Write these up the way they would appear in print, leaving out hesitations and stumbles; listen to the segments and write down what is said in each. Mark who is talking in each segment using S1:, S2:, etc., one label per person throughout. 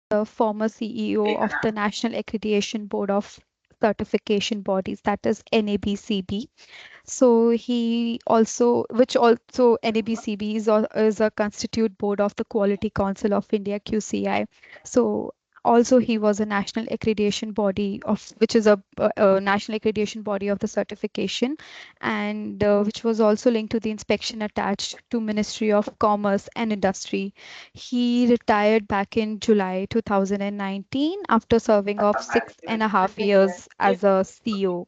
S1: the former CEO of the National Accreditation Board of Certification Bodies, that is NABCB. So he also, which also NABCB is a constitute board of the Quality Council of India QCI. So also he was a national accreditation body of which is a national accreditation body of the certification, and which was also linked to the inspection attached to Ministry of Commerce and Industry. He retired back in July 2019 after serving of 6.5 years as a CEO.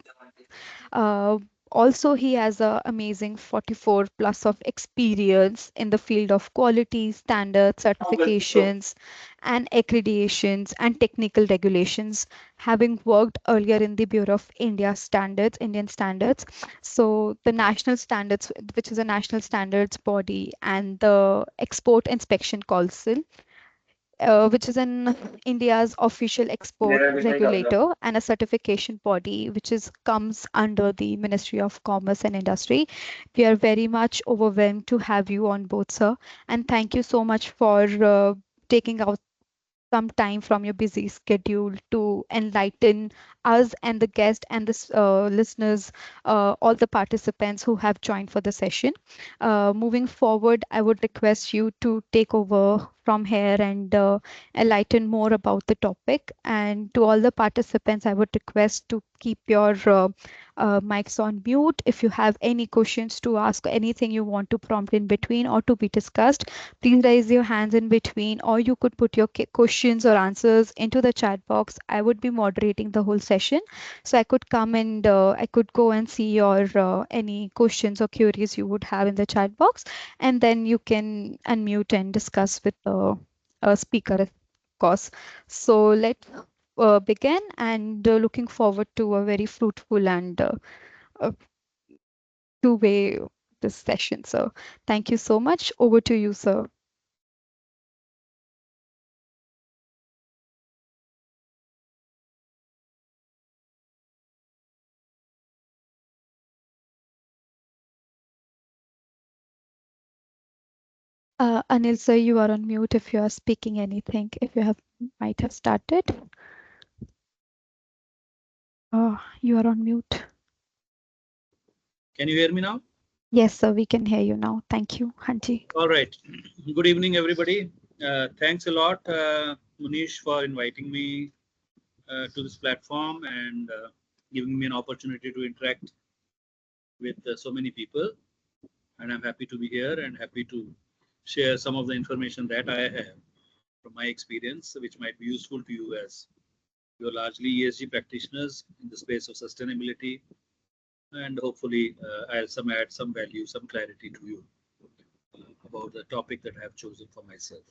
S1: uh, Also, he has a amazing 44 plus of experience in the field of quality, standards, certifications, and accreditations and technical regulations, having worked earlier in the Bureau of Indian standards. So the national standards, which is a national standards body, and the Export Inspection Council, which is an India's official export regulator and a certification body, which is comes under the Ministry of Commerce and Industry. We are very much overwhelmed to have you on board, sir, and thank you so much for taking out some time from your busy schedule to enlighten us and the guest and the listeners, all the participants who have joined for the session. Moving forward, I would request you to take over from here and enlighten more about the topic. And to all the participants, I would request to keep your mics on mute. If you have any questions to ask, anything you want to prompt in between or to be discussed, please raise your hands in between, or you could put your questions or answers into the chat box. I would be moderating the whole session, so I could come and I could go and see your any questions or queries you would have in the chat box, and then you can unmute and discuss with the speaker, of course. So let's begin, and looking forward to a very fruitful and uh, two-way this session. So thank you so much. Over to you, sir. Anil, sir, you are on mute if you are speaking anything. If you have might have started. You are on mute.
S2: Can you hear me now?
S1: Yes, sir, we can hear you now. Thank you, Hanji.
S2: All right. Good evening, everybody. Thanks a lot, Munish, for inviting me to this platform and giving me an opportunity to interact with so many people. And I'm happy to be here and happy to share some of the information that I have from my experience, which might be useful to you as you're largely ESG practitioners in the space of sustainability. And hopefully, I'll add some value, some clarity to you about the topic that I have chosen for myself.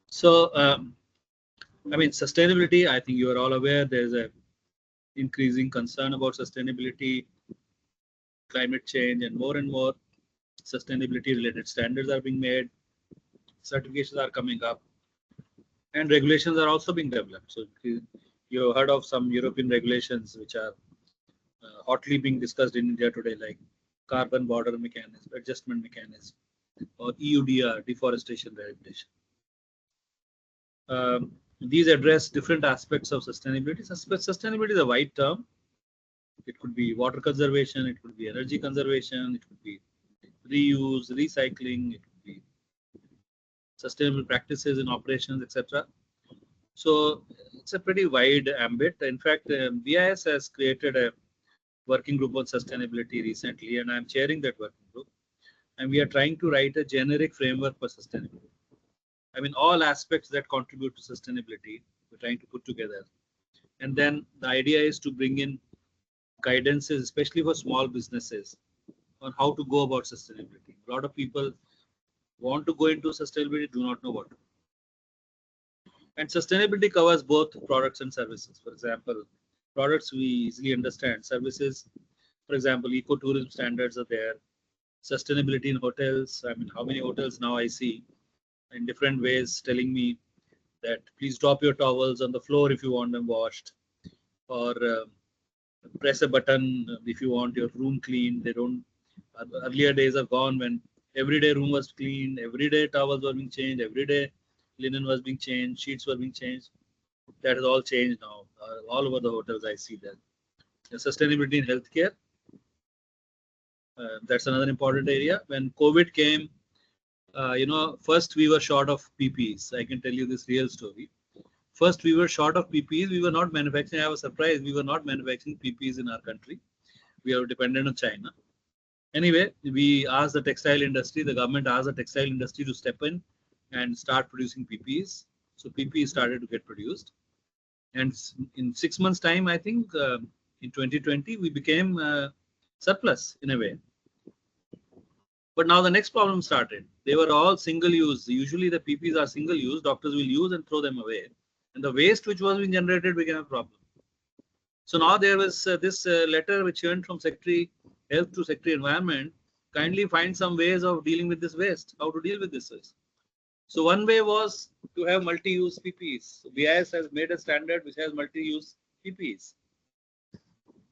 S2: So, I mean, sustainability, I think you are all aware there's a increasing concern about sustainability, climate change, and more sustainability related standards are being made, certifications are coming up, and regulations are also being developed. So you heard of some European regulations which are hotly being discussed in India today, like carbon border mechanism, adjustment mechanism, or EUDR, deforestation regulation. These address different aspects of sustainability. Sustainability is a wide term. It could be water conservation, it could be energy conservation, it could be reuse, recycling, it could be sustainable practices in operations, etc. So it's a pretty wide ambit. In fact, BIS has created a working group on sustainability recently, and I'm chairing that working group. And we are trying to write a generic framework for sustainability. I mean, all aspects that contribute to sustainability, we're trying to put together. And then the idea is to bring in guidances, especially for small businesses, on how to go about sustainability. A lot of people want to go into sustainability, do not know what to do. And sustainability covers both products and services. For example, products we easily understand. Services, for example, ecotourism standards are there. Sustainability in hotels. I mean, how many hotels now I see in different ways telling me that please drop your towels on the floor if you want them washed, or press a button if you want your room clean. They don't. Earlier days are gone when everyday room was clean, everyday towels were being changed, every day linen was being changed, sheets were being changed. That has all changed now. All over the hotels, I see that. The sustainability in healthcare, that's another important area. When COVID came, first we were short of PPEs. I can tell you this real story. First, we were short of PPEs. We were not manufacturing. I was surprised. We were not manufacturing PPEs in our country. We are dependent on China. Anyway, we asked the textile industry, the government asked the textile industry to step in and start producing PPEs. So PPEs started to get produced. And in 6 months' time, I think in 2020, we became surplus in a way. But now the next problem started. They were all single use. Usually the PPEs are single use. Doctors will use and throw them away. And the waste which was being generated became a problem. So now there was this letter which went from Secretary Health to Secretary Environment. Kindly find some ways of dealing with this waste. How to deal with this waste. So one way was to have multi-use PPEs. So BIS has made a standard which has multi-use PPEs.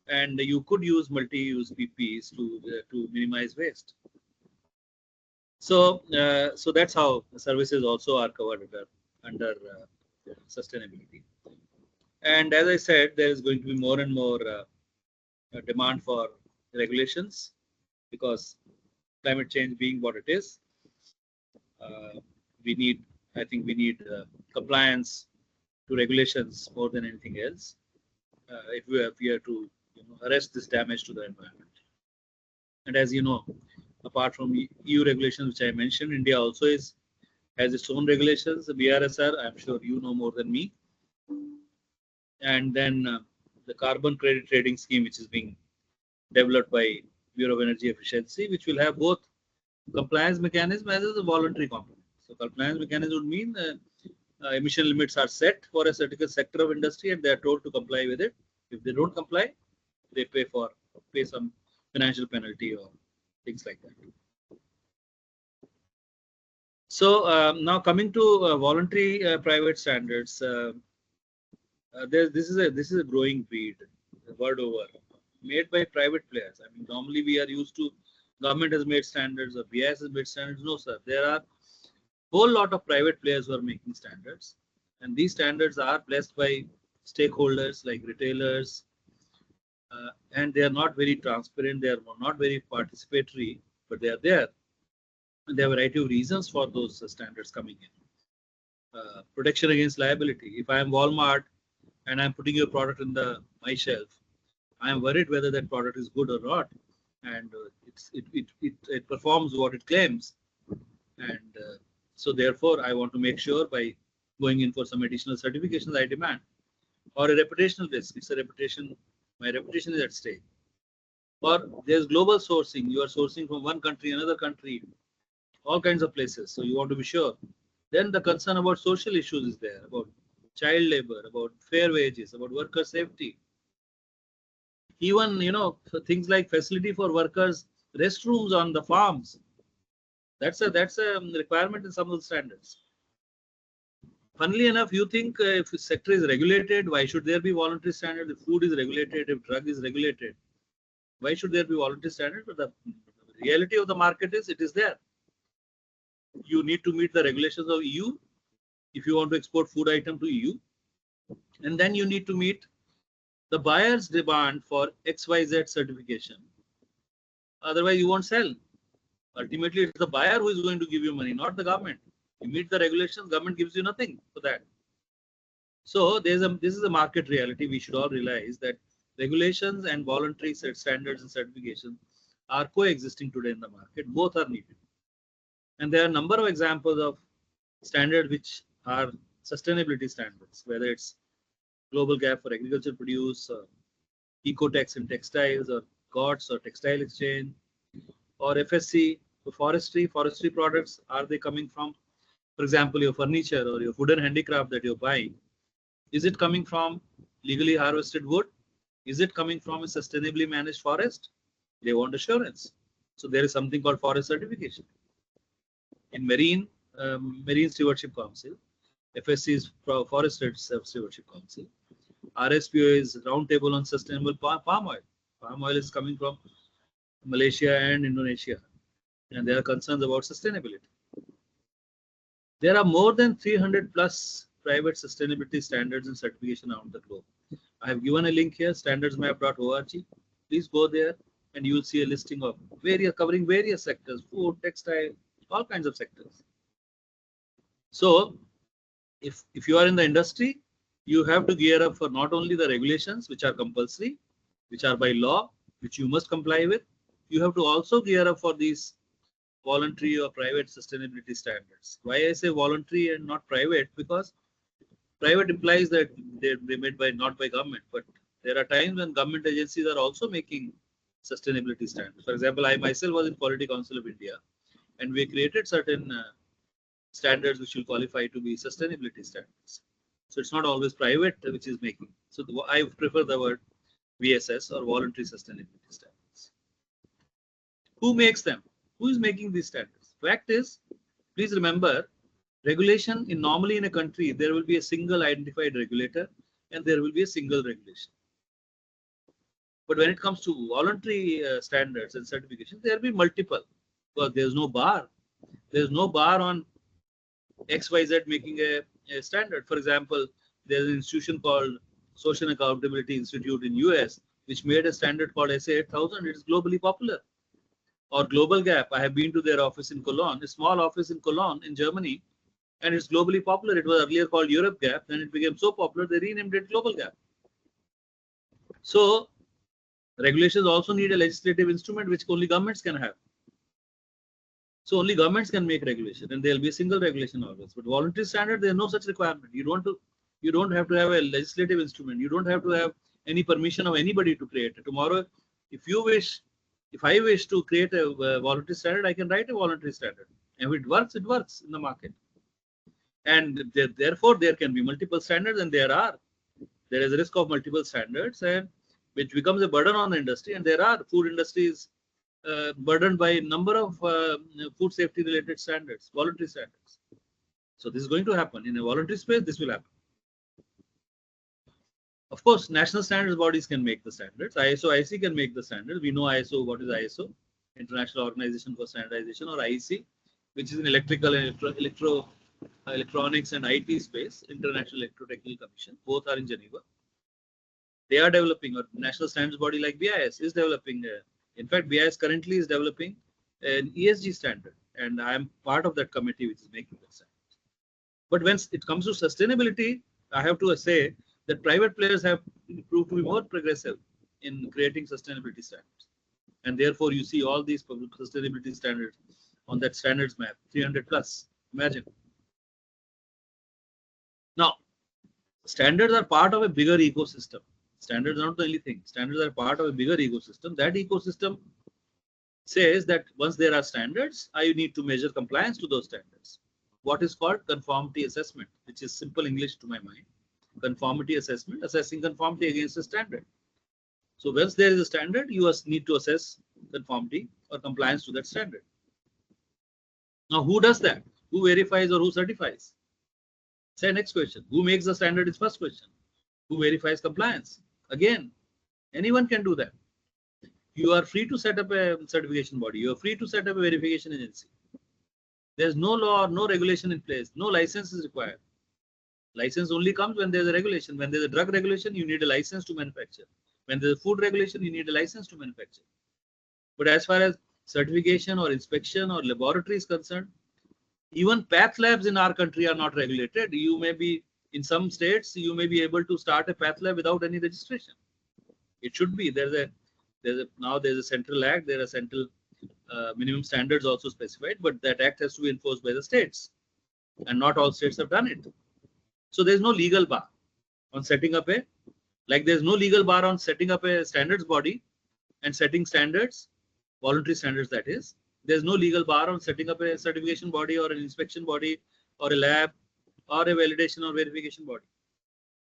S2: And you could use multi-use PPEs to minimize waste. So, so that's how services also are covered under sustainability. And as I said, there is going to be more and more demand for regulations because climate change being what it is, I think we need compliance to regulations more than anything else if we are to arrest this damage to the environment. And as you know, apart from EU regulations, which I mentioned, India also has its own regulations. The BRSR, I'm sure you know more than me. And then the carbon credit trading scheme, which is being developed by Bureau of Energy Efficiency, which will have both compliance mechanism as well as a voluntary component. So compliance mechanism would mean emission limits are set for a certain sector of industry and they are told to comply with it. If they don't comply, they pay some financial penalty or things like that. So now coming to voluntary private standards, this is a growing breed, world over, made by private players. I mean, normally we are used to government has made standards or BIS has made standards. No, sir. There are a whole lot of private players who are making standards, and these standards are blessed by stakeholders like retailers, and they are not very transparent. They are not very participatory, but they are there. And there are a variety of reasons for those standards coming in. Protection against liability. If I am Walmart and I'm putting your product in my shelf, I am worried whether that product is good or not, and it performs what it claims, and so therefore I want to make sure by going in for some additional certifications I demand, or a reputational risk. It's a reputation. My reputation is at stake. Or there's global sourcing. You are sourcing from one country, another country, all kinds of places. So you want to be sure. Then the concern about social issues is there, about child labor, about fair wages, about worker safety. Even, things like facility for workers, restrooms on the farms. That's a requirement in some of the standards. Funnily enough, you think if the sector is regulated, why should there be voluntary standard? If food is regulated, if drug is regulated, why should there be voluntary standard? But the reality of the market is it is there. You need to meet the regulations of EU if you want to export food item to EU, and then you need to meet the buyer's demand for XYZ certification. Otherwise, you won't sell. Ultimately, it's the buyer who is going to give you money, not the government. You meet the regulations, government gives you nothing for that. So this is a market reality. We should all realize that regulations and voluntary standards and certifications are coexisting today in the market. Both are needed. And there are a number of examples of standards which are sustainability standards, whether it's Global Gap for Agriculture Produce, or Ecotex in textiles, or GOTS or Textile Exchange, or FSC for forestry products. Are they coming from, for example, your furniture or your wooden handicraft that you're buying? Is it coming from legally harvested wood? Is it coming from a sustainably managed forest? They want assurance. So there is something called forest certification. In Marine Stewardship Council, FSC is Forest Stewardship Council. RSPO is Roundtable on Sustainable Palm Oil. Palm oil is coming from Malaysia and Indonesia, and there are concerns about sustainability. There are more than 300 plus private sustainability standards and certification around the globe. I have given a link here, standardsmap.org. Please go there and you will see a listing of various, covering various sectors, food, textile, all kinds of sectors. So if you are in the industry, you have to gear up for not only the regulations, which are compulsory, which are by law, which you must comply with, you have to also gear up for these voluntary or private sustainability standards. Why I say voluntary and not private? Because private implies that they're made by not by government, but there are times when government agencies are also making sustainability standards. For example, I myself was in Quality Council of India, and we created certain standards which will qualify to be sustainability standards. So it's not always private which is making. So I prefer the word VSS or voluntary sustainability standards. Who makes them? Who is making these standards? Fact is, please remember, regulation in normally in a country, there will be a single identified regulator and there will be a single regulation. But when it comes to voluntary standards and certification, there will be multiple because there's no bar. There's no bar on XYZ making a standard. For example, there's an institution called Social Accountability Institute in US, which made a standard called SA 8000. It is globally popular. Or Global Gap. I have been to their office in Cologne, a small office in Cologne in Germany, and it's globally popular. It was earlier called Europe Gap, then it became so popular they renamed it Global Gap. So regulations also need a legislative instrument which only governments can have. So only governments can make regulation, and there will be a single regulation always. But voluntary standard, there is no such requirement. You don't have to have a legislative instrument. You don't have to have any permission of anybody to create it. Tomorrow, if I wish to create a voluntary standard, I can write a voluntary standard. And if it works in the market. And therefore, there can be multiple standards, and there is a risk of multiple standards, and which becomes a burden on the industry. And there are food industries burdened by a number of food safety related standards, voluntary standards. So this is going to happen in a voluntary space. This will happen. Of course, national standards bodies can make the standards. ISO, IC can make the standards. We know ISO. What is ISO? International Organization for Standardization, or IEC, which is in electrical and electronics and IT space, International Electrotechnical Commission. Both are in Geneva. They are developing, or national standards body like BIS is developing. In fact, BIS currently is developing an ESG standard, and I am part of that committee which is making that standard. But when it comes to sustainability, I have to say that private players have proved to be more progressive in creating sustainability standards. And therefore, you see all these sustainability standards on that standards map, 300 plus. Imagine. Now, standards are part of a bigger ecosystem. Standards are not the only thing. Standards are part of a bigger ecosystem. That ecosystem says that once there are standards, I need to measure compliance to those standards. What is called conformity assessment, which is simple English to my mind. Conformity assessment, assessing conformity against a standard. So once there is a standard, you need to assess conformity or compliance to that standard. Now, who does that? Who verifies or who certifies? Say next question. Who makes the standard is first question. Who verifies compliance? Again, anyone can do that. You are free to set up a certification body. You are free to set up a verification agency. There's no law or no regulation in place. No license is required. License only comes when there's a regulation. When there's a drug regulation, you need a license to manufacture. When there's a food regulation, you need a license to manufacture. But as far as certification or inspection or laboratory is concerned, even path labs in our country are not regulated. You may be, in some states, you may be able to start a path lab without any registration. It should be. Now there's a central act. There are central minimum standards also specified, but that act has to be enforced by the states, and not all states have done it. So there's no legal bar on setting up there's no legal bar on setting up a standards body and setting standards, voluntary standards that is. There's no legal bar on setting up a certification body or an inspection body or a lab or a validation or verification body.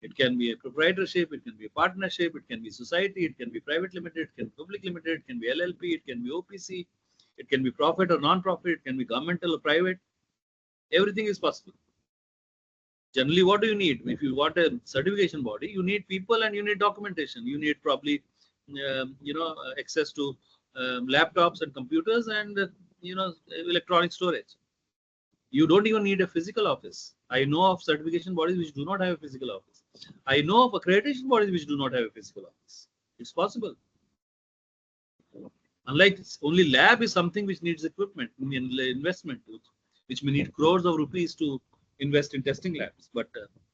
S2: It can be a proprietorship, it can be a partnership, it can be society, it can be private limited, it can be public limited, it can be LLP, it can be OPC, it can be profit or non-profit, it can be governmental or private. Everything is possible. Generally, what do you need? If you want a certification body, you need people and you need documentation. You need probably, access to laptops and computers and, electronic storage. You don't even need a physical office. I know of certification bodies which do not have a physical office. I know of accreditation bodies which do not have a physical office. It's possible. Unlike only lab is something which needs equipment, investment, which may need crores of rupees to invest in testing labs. But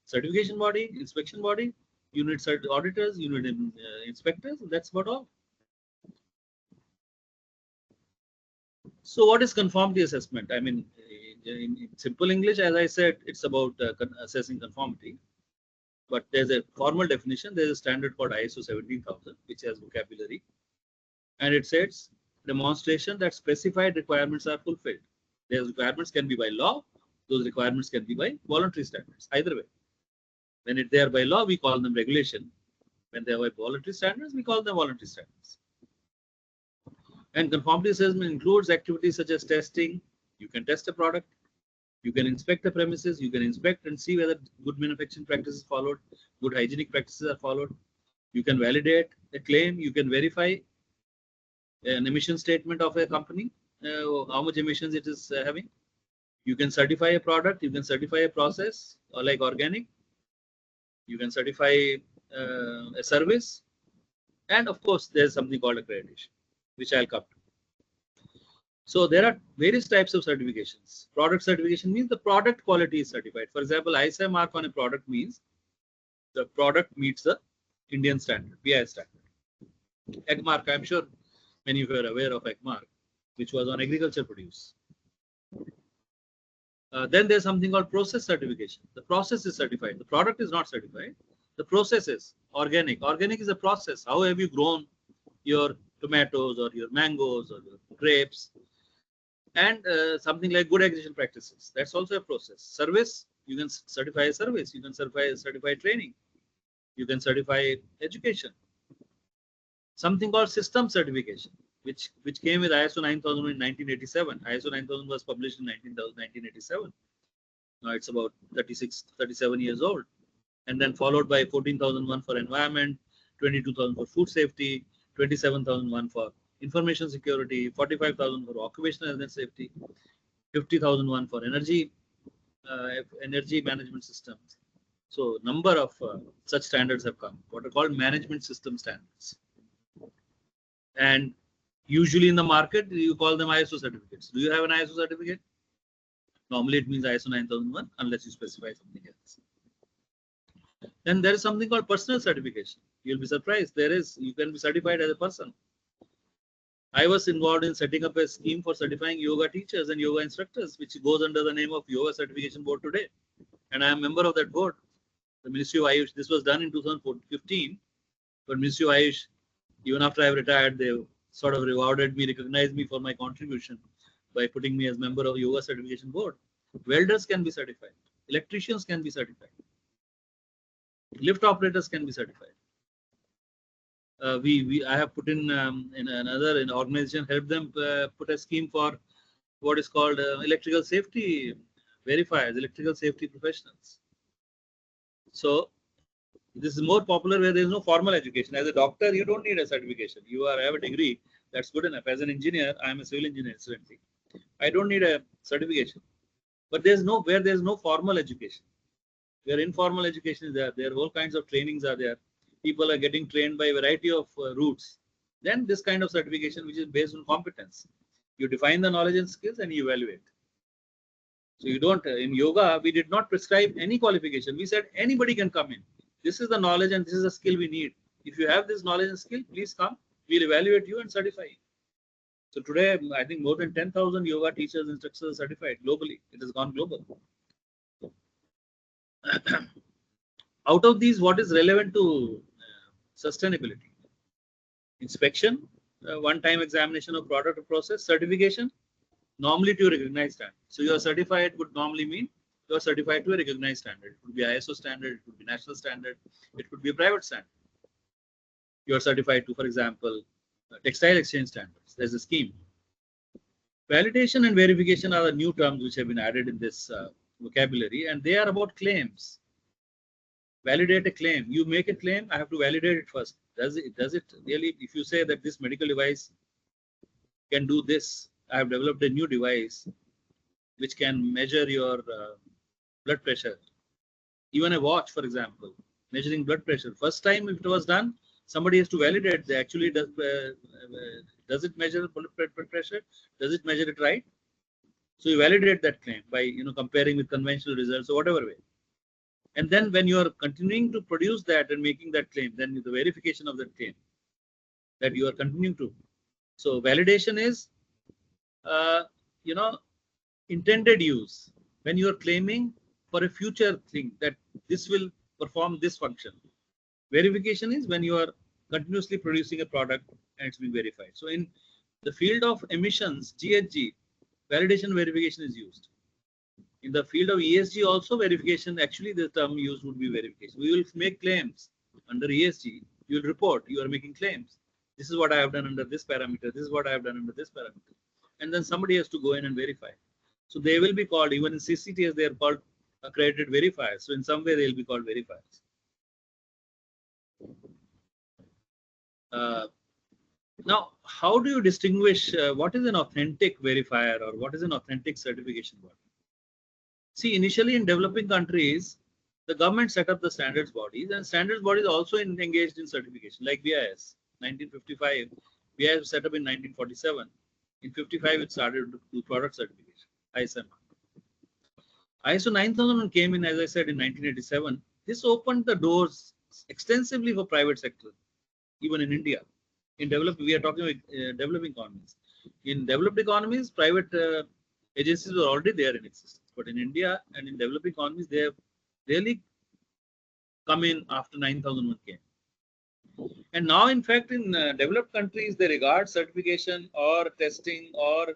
S2: certification body, inspection body, you need auditors, you need inspectors. That's about all. So what is conformity assessment? I mean, in simple English, as I said, it's about assessing conformity. But there's a formal definition. There's a standard called ISO 17000, which has vocabulary. And it says demonstration that specified requirements are fulfilled. Those requirements can be by law. Those requirements can be by voluntary standards. Either way. When they are by law, we call them regulation. When they are by voluntary standards, we call them voluntary standards. And conformity assessment includes activities such as testing. You can test a product. You can inspect the premises. You can inspect and see whether good manufacturing practices are followed, good hygienic practices are followed. You can validate a claim. You can verify an emission statement of a company, how much emissions it is having. You can certify a product. You can certify a process, or like organic. You can certify a service. And of course, there's something called accreditation, which I'll come to. So there are various types of certifications. Product certification means the product quality is certified. For example, ISI mark on a product means the product meets the Indian standard, PI standard. Egg mark, I'm sure many of you are aware of egg mark, which was on agriculture produce. Then there's something called process certification. The process is certified. The product is not certified. The process is organic. Organic is a process. How have you grown your tomatoes or your mangoes or your grapes? And something like good agricultural practices. That's also a process. Service, you can certify a service. You can certify training. You can certify education. Something called system certification, which came with ISO 9000 in 1987. ISO 9000 was published in 1987. Now it's about 37 years old. And then followed by 14001 for environment, 22,000 for food safety, 27,001 for information security, 45,000 for occupational health and safety, 50,001 for energy management systems. So number of such standards have come, what are called management system standards. And usually in the market, you call them ISO certificates. Do you have an ISO certificate? Normally it means ISO 9001 unless you specify something else. Then there is something called personal certification. You'll be surprised. You can be certified as a person. I was involved in setting up a scheme for certifying yoga teachers and yoga instructors, which goes under the name of Yoga Certification Board today. And I am a member of that board. The Ministry of Ayush, this was done in 2015, but Ministry of Ayush, even after I have retired, they sort of rewarded me, recognized me for my contribution by putting me as member of Yoga Certification Board. Welders can be certified. Electricians can be certified. Lift operators can be certified. I have put in another organization, help them put a scheme for what is called electrical safety verifiers, electrical safety professionals. So this is more popular where there is no formal education. As a doctor, you don't need a certification. You have a degree, that's good enough. As an engineer, I am a civil engineer incidentally. I don't need a certification. But there's no formal education. Where informal education is there are all kinds of trainings are there. People are getting trained by a variety of routes. Then this kind of certification, which is based on competence. You define the knowledge and skills and you evaluate. So you don't, in yoga, we did not prescribe any qualification. We said anybody can come in. This is the knowledge and this is the skill we need. If you have this knowledge and skill, please come. We'll evaluate you and certify you. So today, I think more than 10,000 yoga teachers, instructors are certified globally. It has gone global. Out of these, what is relevant to sustainability? Inspection, one-time examination of product or process, certification, normally to a recognized standard. So you are certified would normally mean you are certified to a recognized standard. It could be ISO standard, it could be national standard, it could be a private standard. You are certified to, for example, textile exchange standards. There's a scheme. Validation and verification are the new terms which have been added in this vocabulary, and they are about claims. Validate a claim. You make a claim, I have to validate it first. Does it really, if you say that this medical device can do this, I have developed a new device, which can measure your blood pressure. Even a watch, for example, measuring blood pressure. First time if it was done, somebody has to validate. They actually does it measure blood pressure? Does it measure it right? So you validate that claim by comparing with conventional results or whatever way. And then when you are continuing to produce that and making that claim, then the verification of that claim that you are continuing to. So validation is uh, you know intended use when you are claiming for a future thing that this will perform this function. Verification is when you are continuously producing a product and it's being verified. So in the field of emissions, GHG, validation verification is used. In the field of ESG also, verification, actually the term used would be verification. We will make claims under ESG. You will report, you are making claims. This is what I have done under this parameter. This is what I have done under this parameter. And then somebody has to go in and verify. So they will be called, even in CCTS, they are called accredited verifiers. So in some way, they will be called verifiers. Now, how do you distinguish what is an authentic verifier or what is an authentic certification body? See, initially in developing countries, the government set up the standards bodies, and standards bodies also engaged in certification, like BIS. 1955, BIS was set up in 1947. In 55, it started to do product certification, ISM. ISO 9001 came in, as I said, in 1987. This opened the doors extensively for private sector, even in India. In developed, we are talking about developing economies. In developed economies, private agencies were already there in existence. But in India and in developing economies, they have really come in after 9001 came. And now, in fact, in developed countries, they regard certification or testing or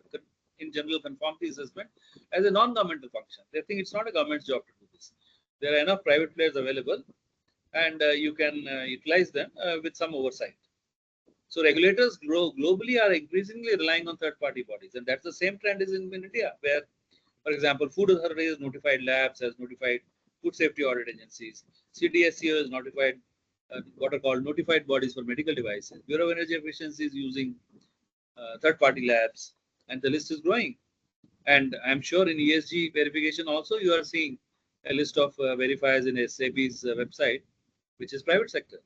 S2: in general conformity assessment as a non-governmental function. They think it's not a government's job to do this. There are enough private players available, and you can utilize them with some oversight. So regulators globally are increasingly relying on third-party bodies, and that's the same trend is in India, where, for example, Food Authority has notified labs, has notified food safety audit agencies. CDSCO has notified what are called notified bodies for medical devices. Bureau of Energy Efficiency is using third-party labs, and the list is growing. And I'm sure in ESG verification also you are seeing a list of verifiers in SAB's website, which is private sector.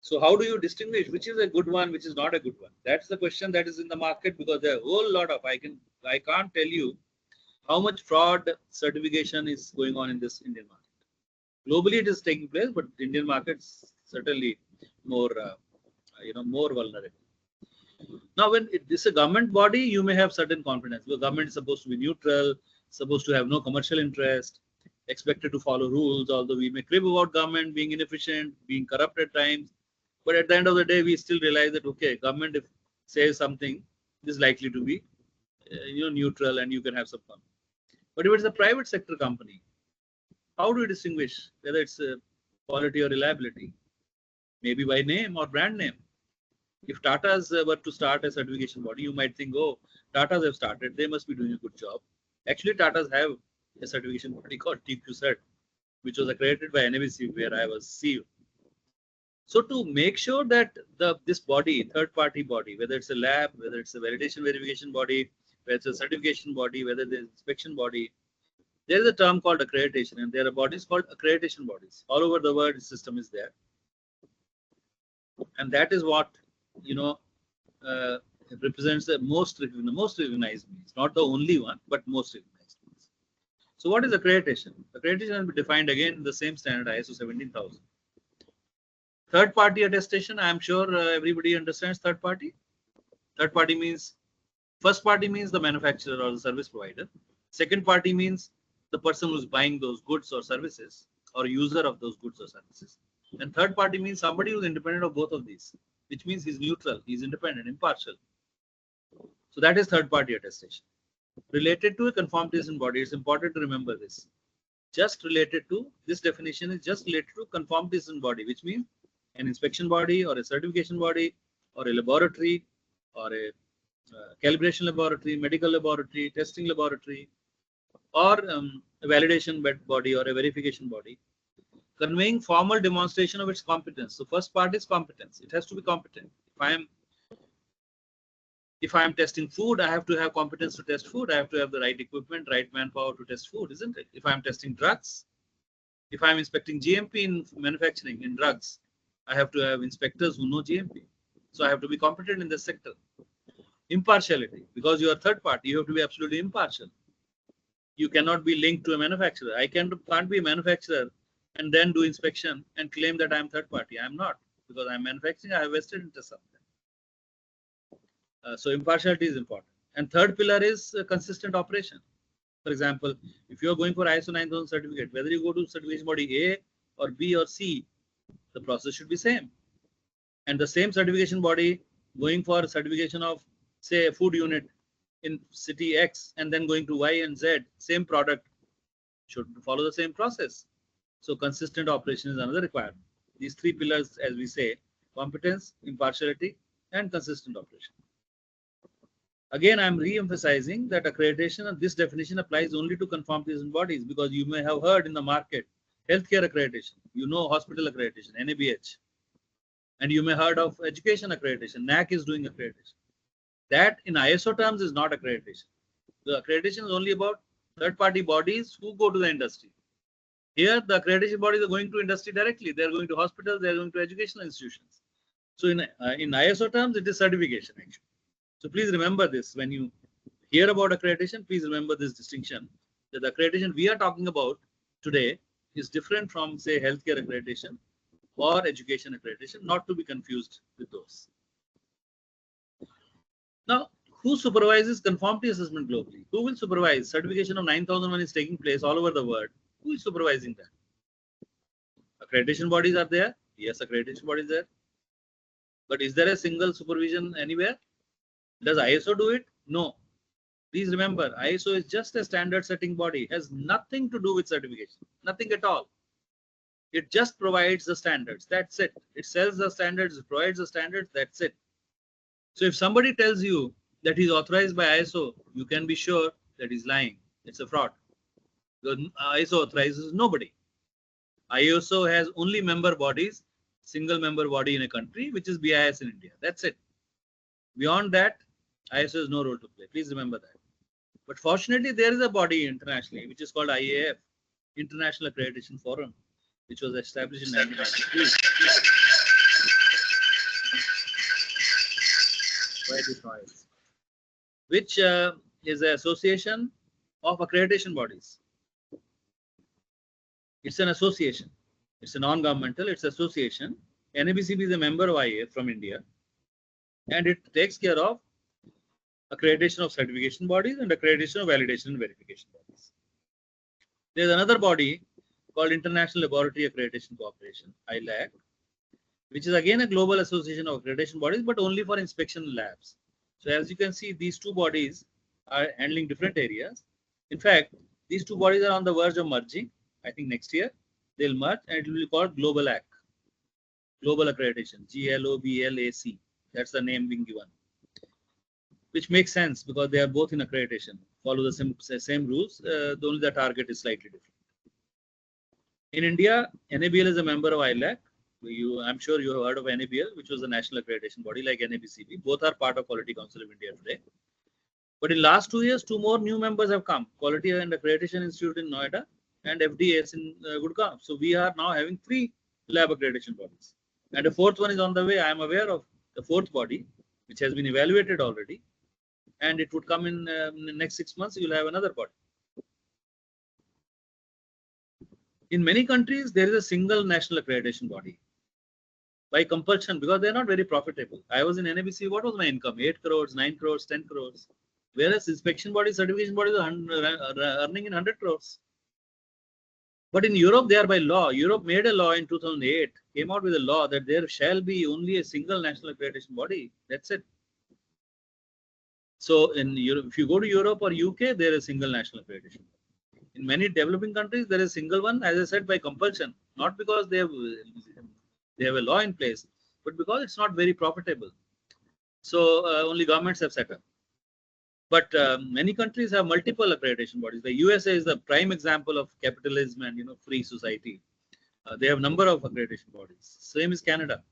S2: So how do you distinguish which is a good one, which is not a good one? That's the question that is in the market, because there are a whole lot of, I can't tell you how much fraud certification is going on in this Indian market. Globally, it is taking place, but Indian markets certainly more, more vulnerable. Now, when it is a government body, you may have certain confidence. The government is supposed to be neutral, supposed to have no commercial interest, expected to follow rules. Although we may crib about government being inefficient, being corrupt at times, but at the end of the day, we still realize that okay, government if says something is likely to be neutral, and you can have some fun. But if it's a private sector company, how do you distinguish whether it's quality or reliability? Maybe by name or brand name. If Tata's were to start a certification body, you might think, oh, Tata's have started, they must be doing a good job. Actually, Tata's have a certification body called TQCert, which was accredited by NABCB, where I was CEO. So to make sure that this body, third-party body, whether it's a lab, whether it's a validation verification body, whether it's a certification body, whether there's inspection body, there is a term called accreditation, and there are bodies called accreditation bodies. All over the world, the system is there. And that is what, represents the most recognized means. Not the only one, but most recognized means. So what is accreditation? Accreditation will be defined again in the same standard ISO 17000. Third party attestation, I am sure everybody understands third party. Third party means, first party means the manufacturer or the service provider. Second party means the person who's buying those goods or services, or user of those goods or services. And third party means somebody who's independent of both of these, which means he's neutral, he's independent, impartial. So that is third party attestation. Related to a conformity body, it's important to remember this. Just related to, this definition is just related to conformity body, which means an inspection body or a certification body or a laboratory or a calibration laboratory, medical laboratory, testing laboratory, or a validation body or a verification body, conveying formal demonstration of its competence. So first part is competence. It has to be competent. If I am If I'm testing food, I have to have competence to test food. I have to have the right equipment, right manpower to test food, isn't it? If I'm testing drugs, if I'm inspecting GMP in manufacturing, in drugs, I have to have inspectors who know GMP. So I have to be competent in this sector. Impartiality, because you are third party, you have to be absolutely impartial. You cannot be linked to a manufacturer. I can't be a manufacturer and then do inspection and claim that I'm third party. I'm not, because I'm manufacturing, I have vested interest of that. So impartiality is important. And third pillar is consistent operation. For example, if you are going for ISO 9000 certificate, whether you go to certification body A or B or C, the process should be same. And the same certification body going for certification of, say, a food unit in city X and then going to Y and Z, same product, should follow the same process. So consistent operation is another requirement. These three pillars, as we say, competence, impartiality, and consistent operation. Again, I'm re-emphasizing that accreditation and this definition applies only to conformities and bodies, because you may have heard in the market healthcare accreditation, you know, hospital accreditation, NABH, and you may heard of education accreditation, NAC is doing accreditation. That in ISO terms is not accreditation. The accreditation is only about third-party bodies who go to the industry. Here, the accreditation bodies are going to industry directly. They are going to hospitals. They are going to educational institutions. So in ISO terms, it is certification actually. So please remember this when you hear about accreditation. Please remember this distinction, that the accreditation we are talking about today is different from, say, healthcare accreditation or education accreditation, not to be confused with those. Now, who supervises conformity assessment globally? Who will supervise? Certification of 9001 is taking place all over the world. Who is supervising that? Accreditation bodies are there. Yes, accreditation bodies there. But is there a single supervision anywhere? Does ISO do it? No. Please remember, ISO is just a standard setting body. It has nothing to do with certification. Nothing at all. It just provides the standards. That's it. It sells the standards, it provides the standards. That's it. So if somebody tells you that he's authorized by ISO, you can be sure that he's lying. It's a fraud. The ISO authorizes nobody. ISO has only member bodies, single member body in a country, which is BIS in India. That's it. Beyond that, ISO has no role to play. Please remember that. But fortunately, there is a body internationally, which is called IAF, International Accreditation Forum, which was established in 1993. Which is an association of accreditation bodies. It's an association. It's a non-governmental. It's an association. NABCB is a member of IAF from India, and it takes care of accreditation of certification bodies and accreditation of validation and verification bodies. There's another body called International Laboratory Accreditation Corporation, ILAC, which is again a global association of accreditation bodies, but only for inspection labs. So as you can see, these two bodies are handling different areas. In fact, these two bodies are on the verge of merging. I think next year they'll merge, and it will be called Global AC, Global Accreditation, GLOBLAC. That's the name being given, which makes sense because they are both in accreditation, follow the same rules, only the target is slightly different. In India, NABL is a member of ILAC. I'm sure you have heard of NABL, which was a national accreditation body like NABCB. Both are part of Quality Council of India today. But in last 2 years, 2 more new members have come: Quality and Accreditation Institute in Noida and FDAS in Gurgaon. So we are now having 3 lab accreditation bodies, and a 4th one is on the way. I am aware of the 4th body, which has been evaluated already, and it would come in the next 6 months. You will have another body. In many countries, there is a single national accreditation body by compulsion, because they're not very profitable. I was in NABC. What was my income? 8 crores, 9 crores, 10 crores. Whereas inspection bodies, certification bodies are earning in 100 crores. But in Europe, they are by law. Europe made a law in 2008, came out with a law that there shall be only a single national accreditation body. That's it. So in Europe, if you go to Europe or UK, there is a single national accreditation. In many developing countries, there is a single one, as I said, by compulsion, not because they have a law in place, but because it's not very profitable. So only governments have set up. But many countries have multiple accreditation bodies. The USA is the prime example of capitalism and free society. They have a number of accreditation bodies. Same is Canada.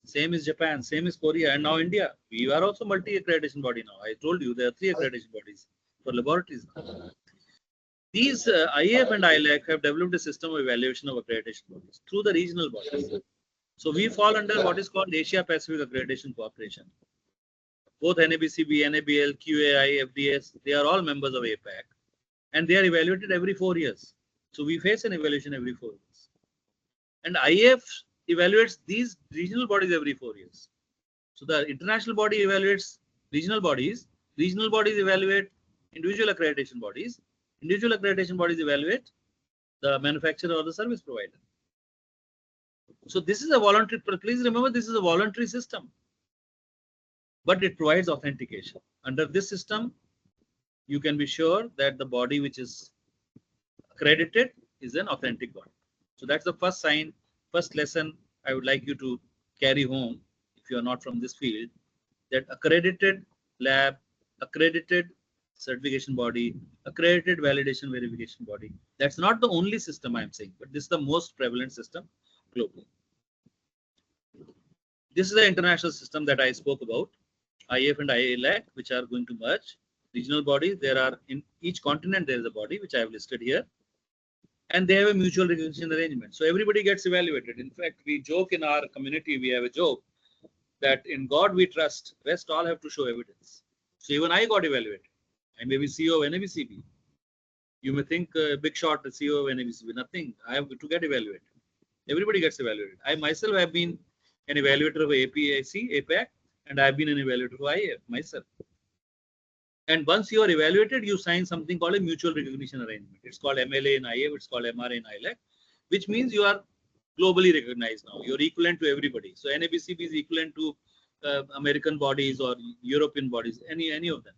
S2: Same is Japan, same is Korea, and now India. We are also multi-accreditation body now. I told you there are 3 accreditation bodies for laboratories now. These IAF and ILAC have developed a system of evaluation of accreditation bodies through the regional bodies. So we fall under what is called Asia Pacific Accreditation Cooperation. Both NABCB, NABL, QAI, FDS, they are all members of APAC, and they are evaluated every 4 years. So we face an evaluation every 4 years. And IAF evaluates these regional bodies every 4 years. So the international body evaluates regional bodies evaluate individual accreditation bodies evaluate the manufacturer or the service provider. So this is a voluntary, please remember this is a voluntary system, but it provides authentication. Under this system, you can be sure that the body which is accredited is an authentic body. So that's the first sign, first lesson I would like you to carry home if you are not from this field, that accredited lab, accredited certification body, accredited validation verification body. That's not the only system I am saying, but this is the most prevalent system globally. This is the international system that I spoke about, IAF and IALAC, which are going to merge. Regional bodies, there are in each continent, there is a body which I have listed here, and they have a mutual recognition arrangement. So everybody gets evaluated. In fact, we joke in our community, we have a joke that in God we trust, rest all have to show evidence. So even I got evaluated. I may be CEO of NABCB. You may think big shot, the CEO of NABCB, nothing. I have to get evaluated. Everybody gets evaluated. I myself have been an evaluator of APAC, and I have been an evaluator of IAF myself. And once you are evaluated, you sign something called a mutual recognition arrangement. It's called MLA in IAF, it's called MRA in ILAC, which means you are globally recognized now. You're equivalent to everybody. So NABCB is equivalent to American bodies or European bodies, any of them.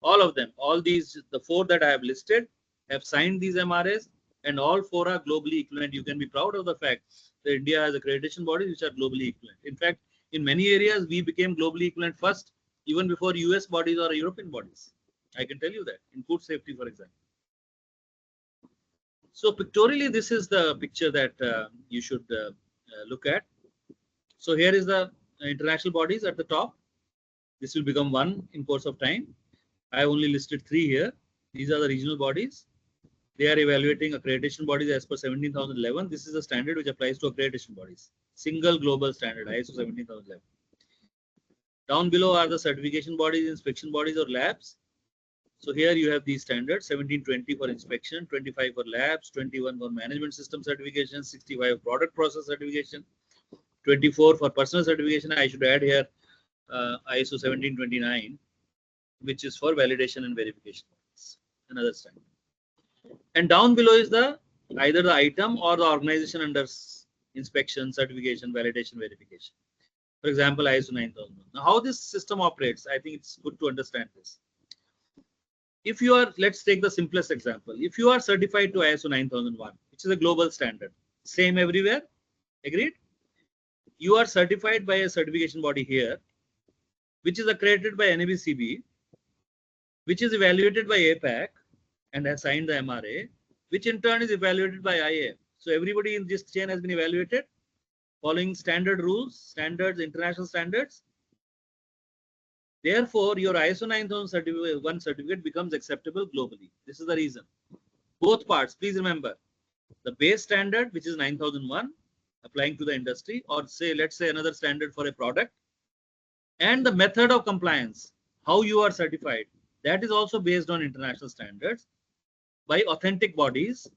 S2: All of them, all these, the 4 that I have listed have signed these MRAs, and all 4 are globally equivalent. You can be proud of the fact that India has accreditation bodies which are globally equivalent. In fact, in many areas, we became globally equivalent first, even before US bodies or European bodies. I can tell you that, in food safety, for example. So pictorially, this is the picture that you should look at. So here is the international bodies at the top. This will become 1 in course of time. I have only listed 3 here. These are the regional bodies. They are evaluating accreditation bodies as per 17,011. This is a standard which applies to accreditation bodies. Single global standard, ISO 17,011. Down below are the certification bodies, inspection bodies or labs. So here you have these standards: 1720 for inspection, 25 for labs, 21 for management system certification, 65 product process certification, 24 for personal certification. I should add here ISO 1729, which is for validation and verification. Another standard. And down below is the either the item or the organization under inspection, certification, validation, verification. For example, ISO 9001. Now, how this system operates, I think it's good to understand this. If you are, let's take the simplest example. If you are certified to ISO 9001, which is a global standard, same everywhere, agreed? You are certified by a certification body here, which is accredited by NABCB, which is evaluated by APAC and has signed the MRA, which in turn is evaluated by IAF. So everybody in this chain has been evaluated following standard rules, standards, international standards. Therefore, your ISO 9001 certificate becomes acceptable globally. This is the reason. Both parts, please remember, the base standard, which is 9001, applying to the industry, or say, let's say another standard for a product, and the method of compliance, how you are certified, that is also based on international standards by authentic bodies.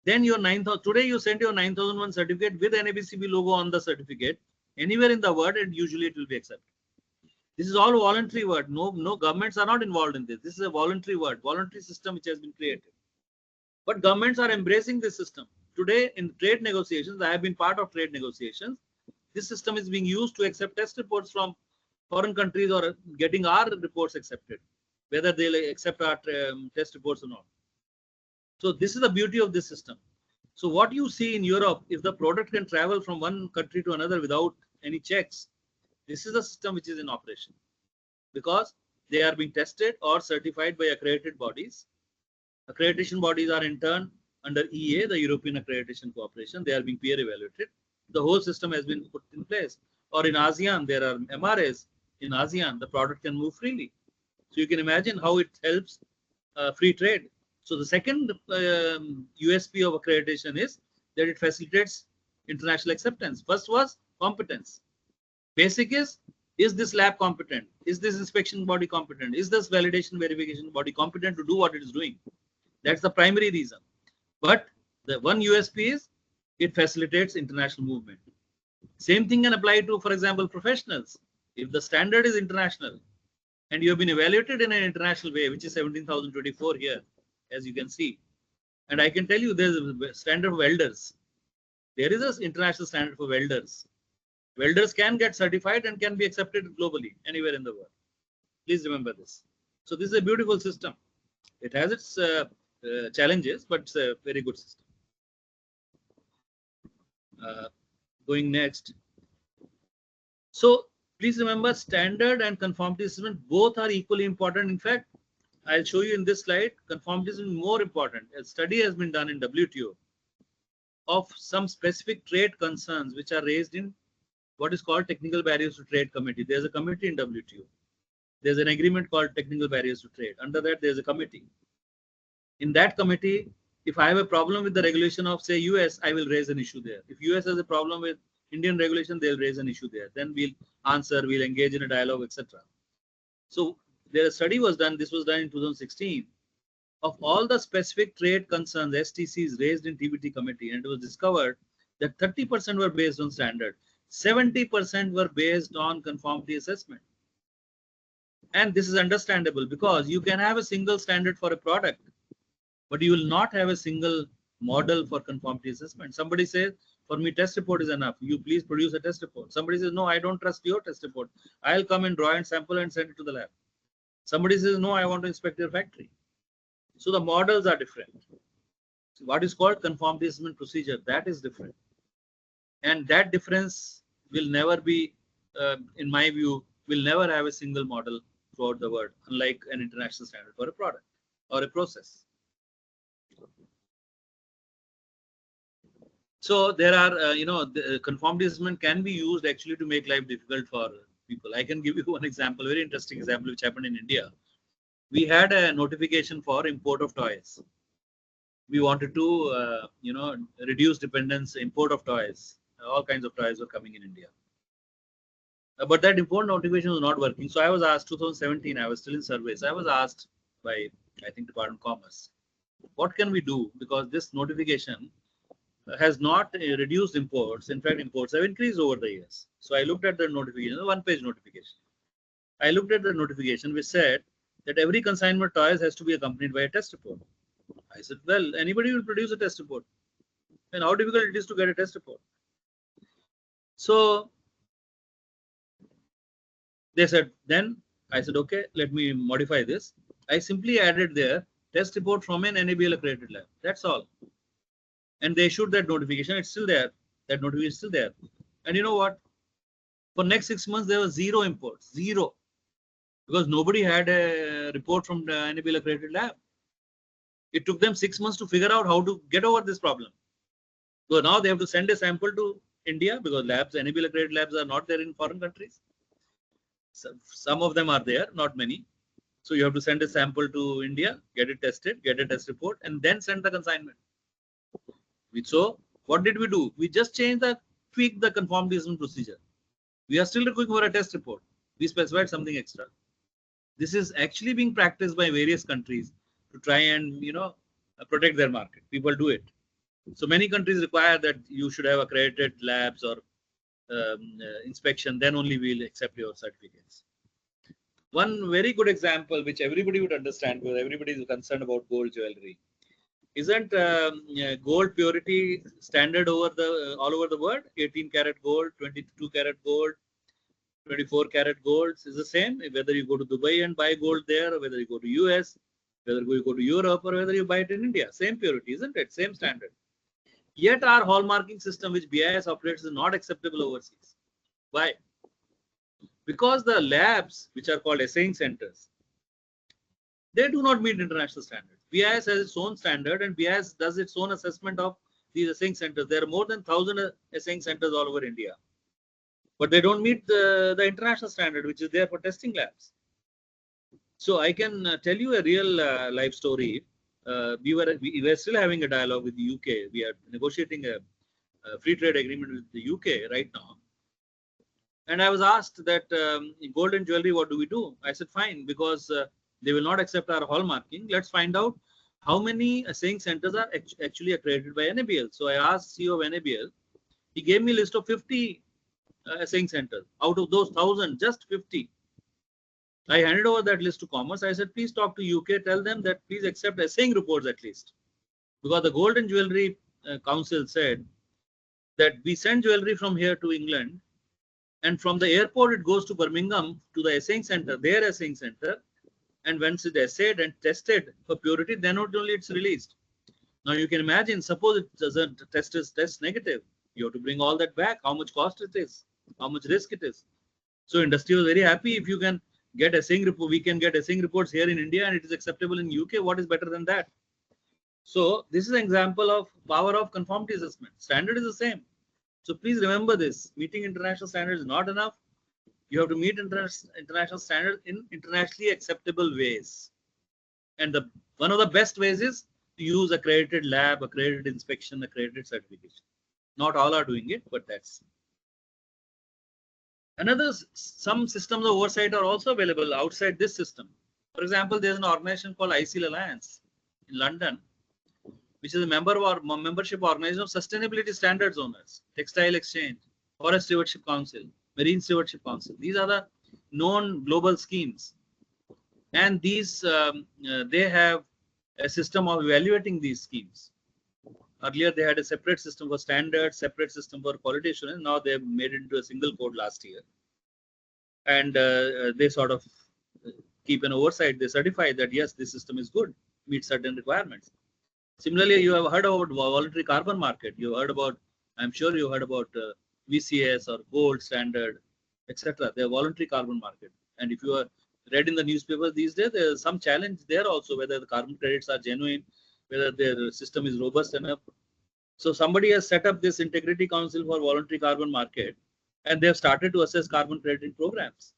S2: Then your 9000, today you send your 9001 certificate with NABCB logo on the certificate anywhere in the world, and usually it will be accepted. This is all voluntary word. No governments are not involved in this. This is a voluntary word, voluntary system which has been created. But governments are embracing this system. Today in trade negotiations, I have been part of trade negotiations. This system is being used to accept test reports from foreign countries or getting our reports accepted, whether they'll accept our test reports or not. So this is the beauty of this system. So what you see in Europe, if the product can travel from one country to another without any checks, this is a system which is in operation because they are being tested or certified by accredited bodies. Accreditation bodies are in turn under EA, the European Accreditation Cooperation. They are being peer evaluated. The whole system has been put in place. Or in ASEAN, there are MRAs. In ASEAN, the product can move freely. So you can imagine how it helps free trade. So the second USP of accreditation is that it facilitates international acceptance. First was competence. Basic is this lab competent? Is this inspection body competent? Is this validation verification body competent to do what it is doing? That's the primary reason. But the one USP is it facilitates international movement. Same thing can apply to, for example, professionals. If the standard is international and you have been evaluated in an international way, which is 17,024 here, as you can see, and I can tell you there's a standard for welders. There is an international standard for welders. Welders can get certified and can be accepted globally, anywhere in the world. Please remember this. So this is a beautiful system. It has its challenges, but it's a very good system. Going next. So please remember, standard and conformity assessment both are equally important. In fact, I'll show you in this slide, conformity is more important. A study has been done in WTO of some specific trade concerns which are raised in what is called Technical Barriers to Trade Committee. There's a committee in WTO. There's an agreement called Technical Barriers to Trade. Under that, there's a committee. In that committee, if I have a problem with the regulation of, say, US, I will raise an issue there. If US has a problem with Indian regulation, they'll raise an issue there. Then we'll answer, we'll engage in a dialogue, etc. So there a study was done, this was done in 2016, of all the specific trade concerns, STCs raised in TBT committee, and it was discovered that 30% were based on standard, 70% were based on conformity assessment. And this is understandable because you can have a single standard for a product, but you will not have a single model for conformity assessment. Somebody says, for me, test report is enough. You please produce a test report. Somebody says, no, I don't trust your test report. I'll come and draw and sample and send it to the lab. Somebody says, no, I want to inspect your factory. So the models are different. So what is called conformity assessment procedure, that is different. And that difference will never be, in my view, will never have a single model throughout the world, unlike an international standard for a product or a process. So there are, the conformity assessment can be used actually to make life difficult for people. I can give you one example, very interesting example, which happened in India. We had a notification for import of toys. We wanted to, reduce dependence, import of toys. All kinds of toys were coming in India. But that import notification was not working. So I was asked, 2017, I was still in surveys. I was asked by, I think, Department of Commerce, what can we do? Because this notification has not reduced imports. In fact, imports have increased over the years. So I looked at the notification, a one-page notification. I looked at the notification which said that every consignment toys has to be accompanied by a test report. I said, well, anybody will produce a test report. And how difficult it is to get a test report. So they said, then I said, okay, let me modify this. I simply added there test report from an NABL accredited lab. That's all. And they issued that notification. It's still there. That notification is still there. And you know what? For next 6 months, there was zero imports. Zero. Because nobody had a report from the NABL accredited lab. It took them 6 months to figure out how to get over this problem. So now they have to send a sample to India because labs, NABL accredited labs are not there in foreign countries. So some of them are there, not many. So you have to send a sample to India, get it tested, get a test report, and then send the consignment. So what did we do? We just tweaked the conformity assessment procedure. We are still looking for a test report. We specified something extra. This is actually being practiced by various countries to try and, protect their market. People do it. So many countries require that you should have accredited labs or inspection, then only we'll accept your certificates. One very good example, which everybody would understand, because everybody is concerned about gold jewelry. Isn't gold purity standard all over the world? 18 karat gold, 22 karat gold, 24 karat gold is the same. Whether you go to Dubai and buy gold there, or whether you go to US, whether you go to Europe, or whether you buy it in India, same purity, isn't it? Same standard. Yet our hallmarking system, which BIS operates, is not acceptable overseas. Why? Because the labs, which are called assaying centers, they do not meet international standards. BIS has its own standard, and BIS does its own assessment of these assaying centers. There are more than 1,000 assaying centers all over India. but they don't meet the international standard, which is there for testing labs. So I can tell you a real life story. We were still having a dialogue with the UK. We are negotiating a free trade agreement with the UK right now. And I was asked that gold and jewelry, what do we do? I said, fine, because they will not accept our hallmarking. Let's find out how many assaying centers are actually accredited by NABL. So I asked CEO of NABL. He gave me a list of 50 assaying centers. Out of those 1,000, just 50. I handed over that list to Commerce. I said, please talk to UK. Tell them that please accept assaying reports at least. Because the Gold and Jewelry Council said that we send jewelry from here to England, and from the airport it goes to Birmingham to the assaying center, their assaying center, and once it's assayed and tested for purity, then not only it's released. Now you can imagine, suppose it doesn't test negative, you have to bring all that back, how much cost it is, how much risk it is. So industry was very happy if you can get assaying report. We can get assaying reports here in India and it is acceptable in UK. What is better than that? So this is an example of power of conformity assessment. Standard is the same. So please remember this, meeting international standards is not enough. You have to meet international standards in internationally acceptable ways. And one of the best ways is to use accredited lab, accredited inspection, accredited certification. Not all are doing it, but that's. Some systems of oversight are also available outside this system. For example, there's an organization called ICL Alliance in London, which is a membership organization of sustainability standards owners, textile exchange, forest stewardship council, marine stewardship council. These are the known global schemes, and these they have a system of evaluating these schemes. Earlier they had a separate system for standards, separate system for quality assurance. Now they have made it into a single code last year, and they sort of keep an oversight. They certify that yes, this system is good, meets certain requirements. Similarly, you have heard about voluntary carbon market. You heard about, I'm sure you heard about VCS or gold standard, etc. They are voluntary carbon market. And if you are read in the newspaper these days, there is some challenge there also, whether the carbon credits are genuine, whether their system is robust enough. So somebody has set up this integrity council for voluntary carbon market, and they have started to assess carbon crediting programs.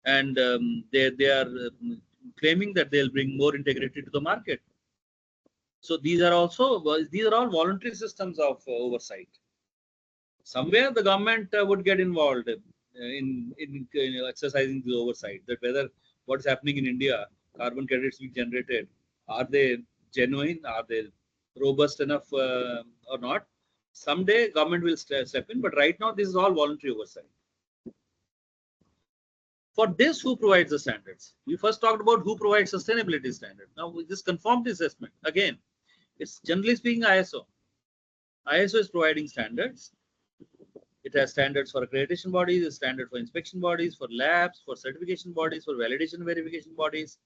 S2: And they are claiming that they'll bring more integrity to the market. So these are all voluntary systems of oversight. Somewhere the government would get involved in exercising the oversight, that whether what is happening in India, carbon credits being generated, are they genuine, are they robust enough or not? Someday government will step in, but right now this is all voluntary oversight. For this, who provides the standards? We first talked about who provides sustainability standard. Now with this conformity assessment, again, it's generally speaking ISO. ISO is providing standards. It has standards for accreditation bodies, a standard for inspection bodies, for labs, for certification bodies, for validation verification bodies,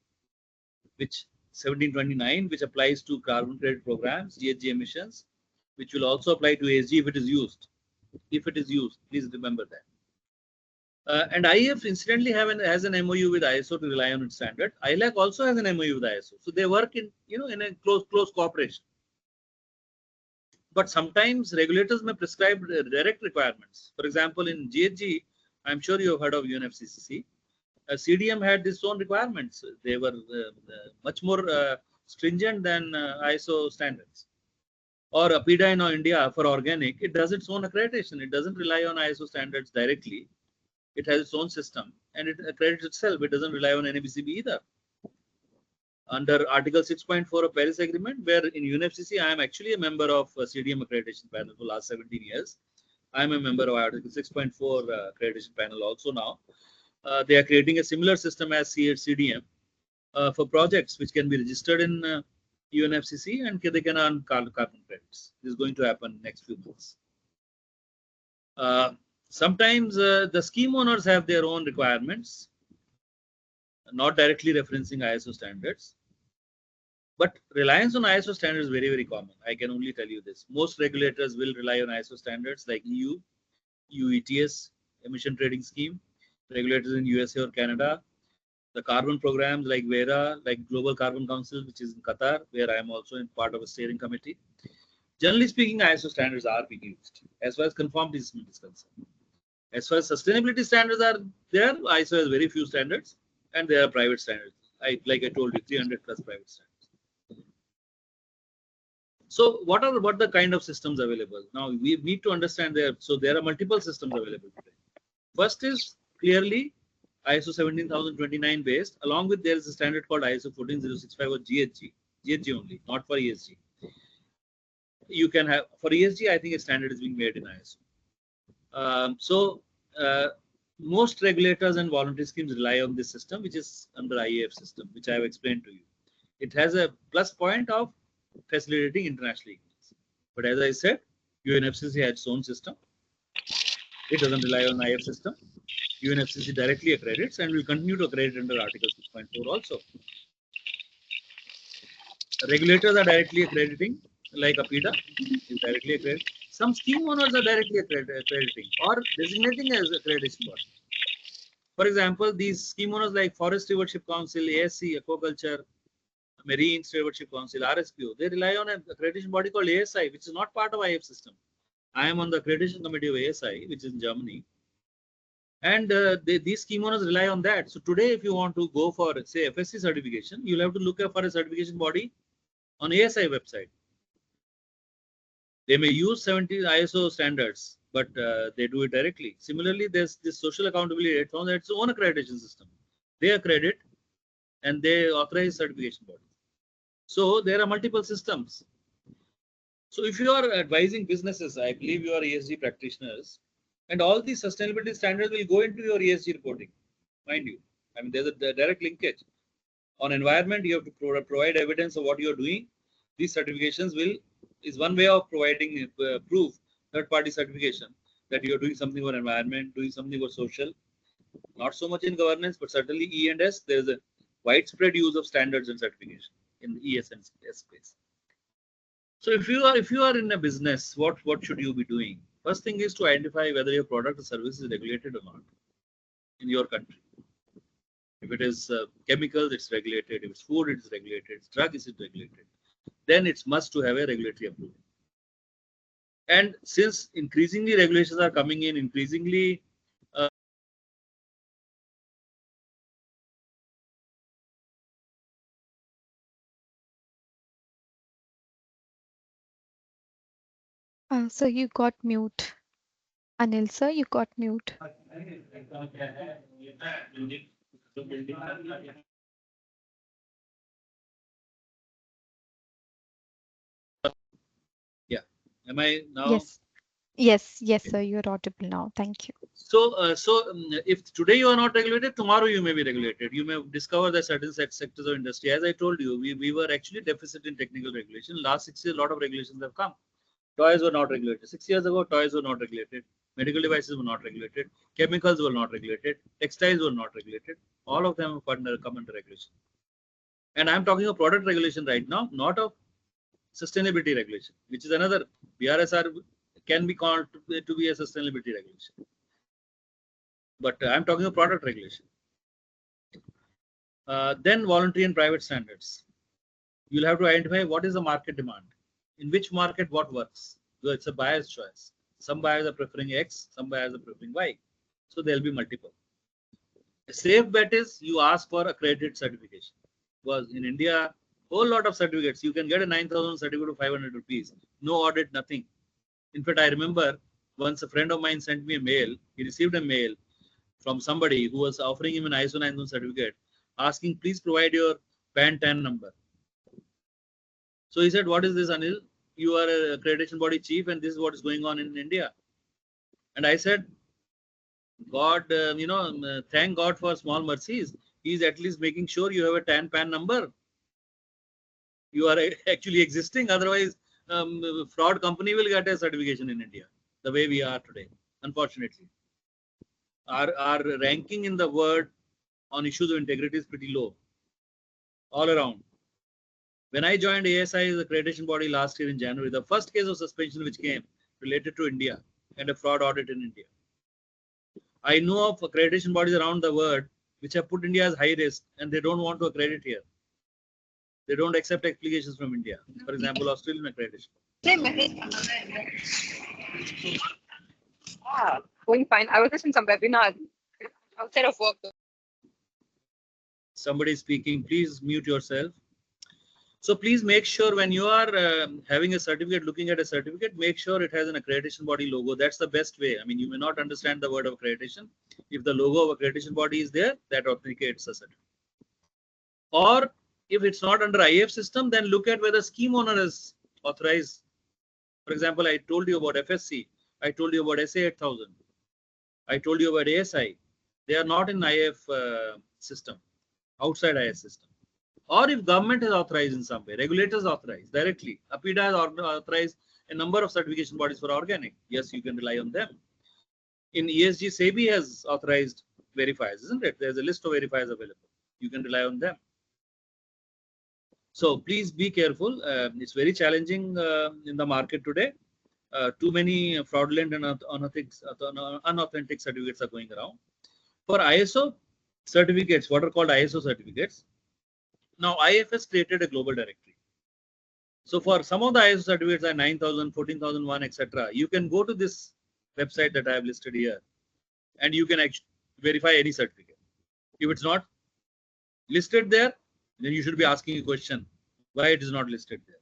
S2: which 1729, which applies to carbon credit programs, GHG emissions, which will also apply to ESG if it is used. If it is used, please remember that. And IF incidentally has an MOU with ISO to rely on its standard. ILAC also has an MOU with ISO, so they work in in a close cooperation. But sometimes regulators may prescribe direct requirements. For example, in GHG, I'm sure you have heard of UNFCCC. CDM had its own requirements. They were much more stringent than ISO standards. Or PIDA in India for organic, it does its own accreditation. It doesn't rely on ISO standards directly. It has its own system and it accredits itself. It doesn't rely on NABCB either. Under Article 6.4 of Paris Agreement, where in UNFCCC, I am actually a member of CDM Accreditation Panel for the last 17 years. I am a member of Article 6.4 Accreditation Panel also now. They are creating a similar system as CDM for projects which can be registered in UNFCCC and they can earn carbon credits. This is going to happen next few months. Sometimes the scheme owners have their own requirements, not directly referencing ISO standards. But reliance on ISO standards is very, very common. I can only tell you this. Most regulators will rely on ISO standards like EU ETS, emission trading scheme, regulators in USA or Canada, the carbon programs like VERA, like Global Carbon Council, which is in Qatar, where I am also in part of a steering committee. Generally speaking, ISO standards are being used as far as conformity assessment is concerned. As far as sustainability standards are there, ISO has very few standards, and there are private standards. Like I told you, 300 plus private standards. So what are the kind of systems available? Now we need to understand there. So there are multiple systems available today. First is clearly ISO 17029 based. Along with there is a standard called ISO 14065 or GHG. GHG only, not for ESG. You can have for ESG. I think a standard is being made in ISO. Most regulators and voluntary schemes rely on this system, which is under IAF system, which I have explained to you. It has a plus point of facilitating international agreements. But as I said, UNFCCC has its own system. It doesn't rely on IAF system. UNFCCC directly accredits and will continue to accredit under Article 6.4 also. Regulators are directly accrediting, like APIDA is directly accredited. Some scheme owners are directly accrediting or designating as accreditation body. For example, these scheme owners like Forest Stewardship Council, ASC, Aquaculture, Marine Stewardship Council, RSPO, they rely on an accreditation body called ASI, which is not part of IF system. I am on the accreditation committee of ASI, which is in Germany. And these scheme owners rely on that. So today, if you want to go for, say, FSC certification, you'll have to look for a certification body on ASI website. They may use 70 ISO standards, but they do it directly. Similarly, there's this social accountability platform that's its own accreditation system. They accredit and they authorize certification bodies. So there are multiple systems. So if you are advising businesses, I believe you are ESG practitioners, and all these sustainability standards will go into your ESG reporting, mind you. I mean, there's a direct linkage. On environment, you have to provide evidence of what you are doing. These certifications is one way of providing proof, third-party certification, that you are doing something for environment, doing something for social. Not so much in governance, but certainly E and S, there is a widespread use of standards and certification in the ES and S space. So if you are in a business, what should you be doing? First thing is to identify whether your product or service is regulated or not in your country. If it is chemicals, it's regulated. If it's food, it's regulated. Drug, is it regulated? Then it's must to have a regulatory approval. And since increasingly regulations are coming in, increasingly
S1: So you got mute. Anil sir, you got mute.
S2: yeah, am I now?
S1: Yes. Yes, sir, you're audible now. Thank you.
S2: So, if today you are not regulated, tomorrow you may be regulated. You may discover that certain sectors of industry. As I told you, we were actually deficit in technical regulation. Last 6 years, a lot of regulations have come. Toys were not regulated. 6 years ago, toys were not regulated. Medical devices were not regulated. Chemicals were not regulated. Textiles were not regulated. All of them have come under regulation. And I'm talking of product regulation right now, not of sustainability regulation, which is another. BRSR can be called to be a sustainability regulation. But I'm talking of product regulation. Then voluntary and private standards. You'll have to identify what is the market demand. In which market what works. So it's a buyer's choice. Some buyers are preferring X, some buyers are preferring Y. So there'll be multiple. A safe bet is you ask for accredited certification. Because in India, whole lot of certificates. You can get a 9,000 certificate of 500 rupees. No audit, nothing. In fact, I remember once a friend of mine sent me a mail. He received a mail from somebody who was offering him an ISO 9000 certificate, asking, please provide your PAN TAN number. So he said, what is this, Anil? You are a accreditation body chief and this is what is going on in India. And I said, God, thank God for small mercies. He's at least making sure you have a TAN PAN number. You are actually existing. Otherwise, fraud company will get a certification in India, the way we are today, unfortunately. Our ranking in the world on issues of integrity is pretty low, all around. When I joined ASI as accreditation body last year in January, the first case of suspension which came related to India and a fraud audit in India. I know of accreditation bodies around the world which have put India as high risk and they don't want to accredit here. They don't accept applications from India. For example, Australian accreditation.
S3: Going fine. I was just in some webinar outside of work.
S2: Somebody speaking, please mute yourself. So please make sure when you are having a certificate, looking at a certificate, make sure it has an accreditation body logo. That's the best way. I mean, you may not understand the word of accreditation. If the logo of accreditation body is there, that authenticates a certificate. Or if it's not under IF system, then look at whether scheme owner is authorized. For example, I told you about FSC. I told you about SA 8000. I told you about ASI. They are not in IF system, outside IF system. Or if government has authorized in some way, regulators authorized directly. APIDA has authorized a number of certification bodies for organic. Yes, you can rely on them. In ESG, SEBI has authorized verifiers, isn't it? There's a list of verifiers available. You can rely on them. So please be careful. It's very challenging in the market today. Too many fraudulent and unauthentic certificates are going around. For ISO certificates, what are called ISO certificates? Now, IF has created a global directory. So for some of the ISO certificates are 9000, 14001, etc. You can go to this website that I have listed here, and you can actually verify any certificate. If it's not listed there, then you should be asking a question why it is not listed there.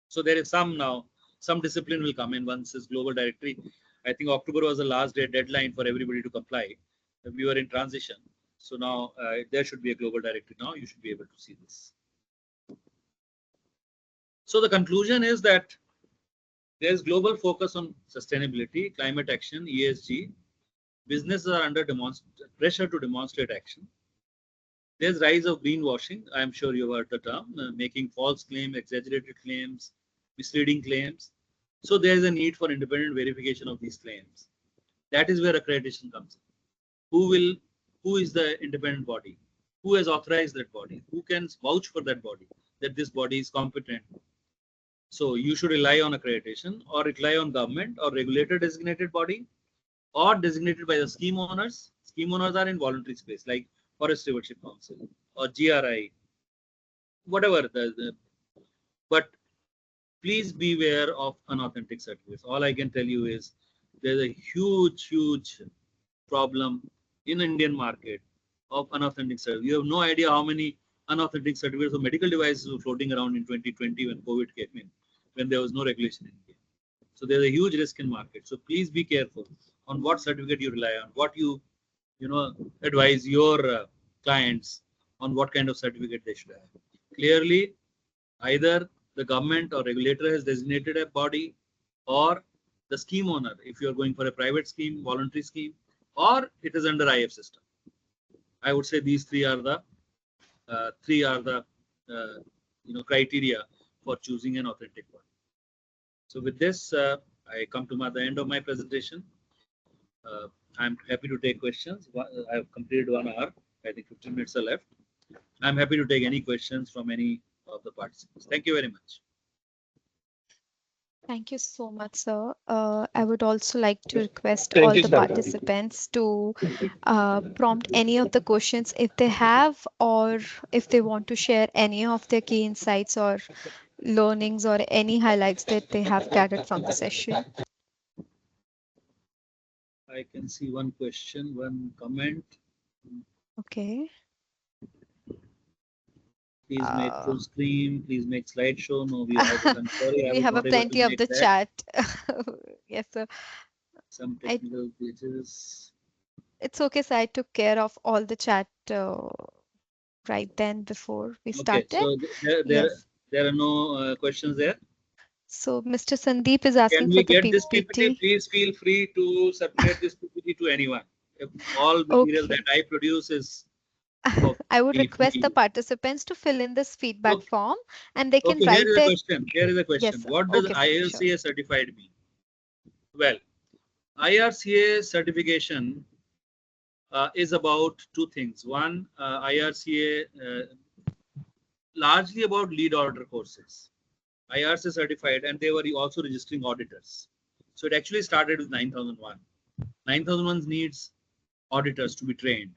S2: So there is some discipline will come in once this global directory. I think October was the last deadline for everybody to comply. We were in transition. So now there should be a global directory now. You should be able to see this. So the conclusion is that there is global focus on sustainability, climate action, ESG. Businesses are under pressure to demonstrate action. There's rise of greenwashing. I'm sure you've heard the term, making false claims, exaggerated claims, misleading claims. So there is a need for independent verification of these claims. That is where accreditation comes in. Who is the independent body? Who has authorized that body? Who can vouch for that body, that this body is competent? So you should rely on accreditation or rely on government or regulator designated body or designated by the scheme owners. Scheme owners are in voluntary space like Forest Stewardship Council or GRI, whatever. But please beware of unauthentic certificates. All I can tell you is there's a huge problem in Indian market of unauthentic certificates. You have no idea how many unauthentic certificates of medical devices were floating around in 2020 when COVID came in, when there was no regulation in India. So there's a huge risk in market. So please be careful on what certificate you rely on, what you advise your clients on what kind of certificate they should have. Clearly, either the government or regulator has designated a body, or the scheme owner, if you are going for a private scheme, voluntary scheme, or it is under IF system. I would say these three are the criteria for choosing an authentic one. So with this, I come to the end of my presentation. I'm happy to take questions. I have completed 1 hour. I think 15 minutes are left. I'm happy to take any questions from any of the participants. Thank you very much.
S1: Thank you so much, sir. I would also like to request all the participants to prompt any of the questions if they have, or if they want to share any of their key insights or learnings or any highlights that they have gathered from the session.
S2: I can see one question, one comment.
S1: Okay.
S2: Please make full screen. Please make slideshow. No, we have. I'm sorry,
S1: we have a plenty of the chat. Yes, sir.
S2: Some technical glitches.
S1: It's okay, sir. I took care of all the chat right then before we started.
S2: Okay, so there are no questions there.
S1: So Mr. Sandeep is asking for the PPT.
S2: Can we get this PPT? Please feel free to circulate this PPT to anyone. If all material that I produce is
S1: I would request the participants to fill in this feedback form, and they can write
S2: their question. Here is a question.
S1: Yes,
S2: what does IRCA certified mean? Well, IRCA certification is about two things. One, IRCA largely about lead auditor courses. IRCA certified, and they were also registering auditors. So it actually started with 9001. 9001 needs auditors to be trained.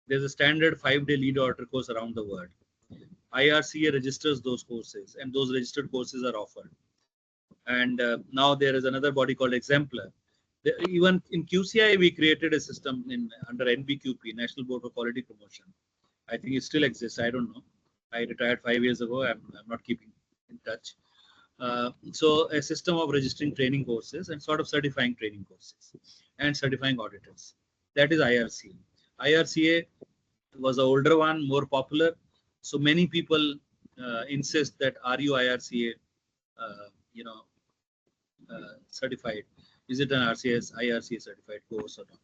S2: There's a standard 5-day lead auditor course around the world. IRCA registers those courses, and those registered courses are offered. And now there is another body called Exemplar. Even in QCI, we created a system under NBQP, National Board for Quality Promotion. I think it still exists. I don't know. I retired 5 years ago. I'm not keeping in touch. So a system of registering training courses and sort of certifying training courses and certifying auditors. That is IRCA. IRCA was an older one, more popular. So many people insist that are you IRCA, certified? Is it an IRCA certified course or not?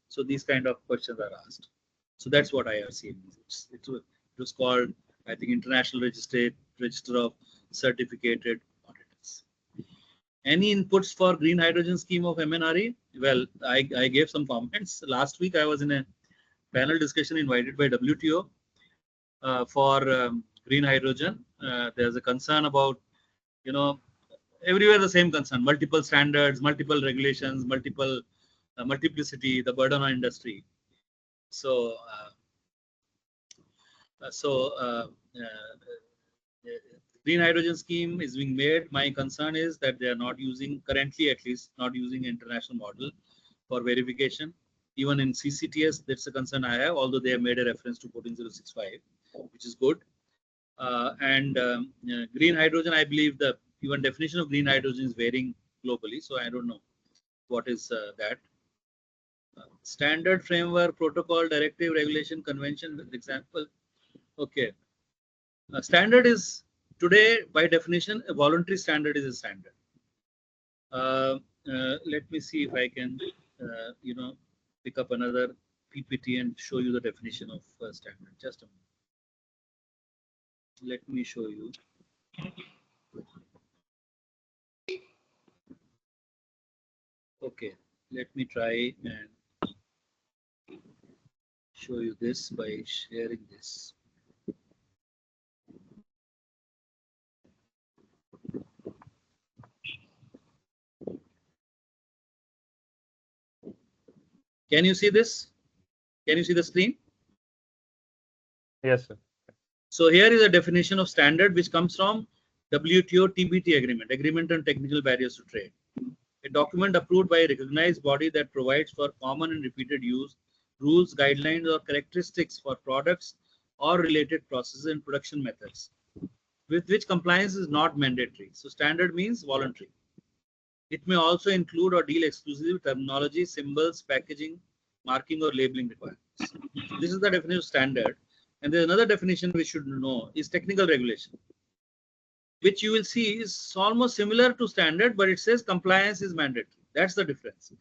S2: So these kind of questions are asked. So that's what IRCA means. It was called, I think, International Register of Certificated Auditors. Any inputs for green hydrogen scheme of MNRE? Well, I gave some comments. Last week I was in a panel discussion invited by WTO for green hydrogen. There's a concern about, everywhere the same concern: multiple standards, multiple regulations, multiplicity, the burden on industry. So, green hydrogen scheme is being made. My concern is that they are not using, currently at least, not using international model for verification. Even in CCTS, that's a concern I have, although they have made a reference to 14065, which is good. Green hydrogen, I believe the even definition of green hydrogen is varying globally. So I don't know what is that. Standard framework, protocol, directive, regulation, convention, example. Okay. Standard is today, by definition, a voluntary standard is a standard. Let me see if I can, pick up another PPT and show you the definition of standard. Just a moment. Let me show you. Okay, let me try and show you this by sharing this. Can you see this? Can you see the screen?
S4: Yes, sir.
S2: So here is a definition of standard which comes from WTO TBT agreement, Agreement on Technical Barriers to Trade. A document approved by a recognized body that provides for common and repeated use, rules, guidelines, or characteristics for products or related processes and production methods, with which compliance is not mandatory. So standard means voluntary. It may also include or deal exclusively with terminology, symbols, packaging, marking, or labeling requirements. This is the definition of standard. And there's another definition we should know is technical regulation, which you will see is almost similar to standard, but it says compliance is mandatory. That's the difference.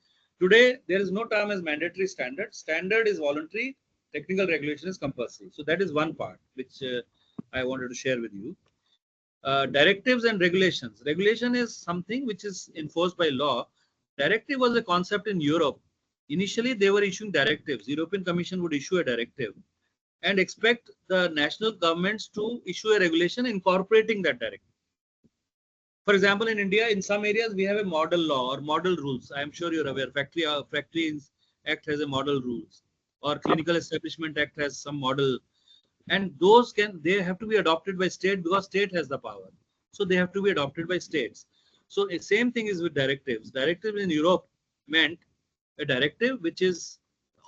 S2: Today, there is no term as mandatory standard. Standard is voluntary, technical regulation is compulsory. So that is one part which I wanted to share with you. Directives and regulations. Regulation is something which is enforced by law. Directive was a concept in Europe. Initially, they were issuing directives. European Commission would issue a directive and expect the national governments to issue a regulation incorporating that directive. For example, in India, in some areas, we have a model law or model rules. I am sure you're aware. Factories Act has a model rules, or Clinical Establishment Act has some model, and those they have to be adopted by state because state has the power. So they have to be adopted by states. So the same thing is with directives. Directives in Europe meant a directive which is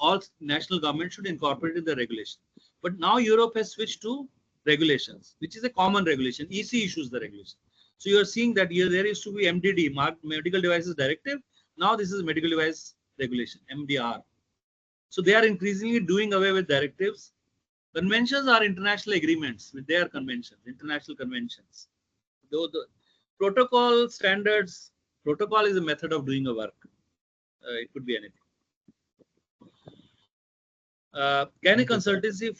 S2: all national governments should incorporate in the regulation. But now Europe has switched to regulations, which is a common regulation. EC issues the regulation. So you are seeing that here there used to be MDD, Medical Devices Directive. Now this is Medical Device Regulation, MDR. So they are increasingly doing away with directives. Conventions are international agreements with their conventions, international conventions. Though the protocol standards, protocol is a method of doing a work. It could be anything. Can a consultancy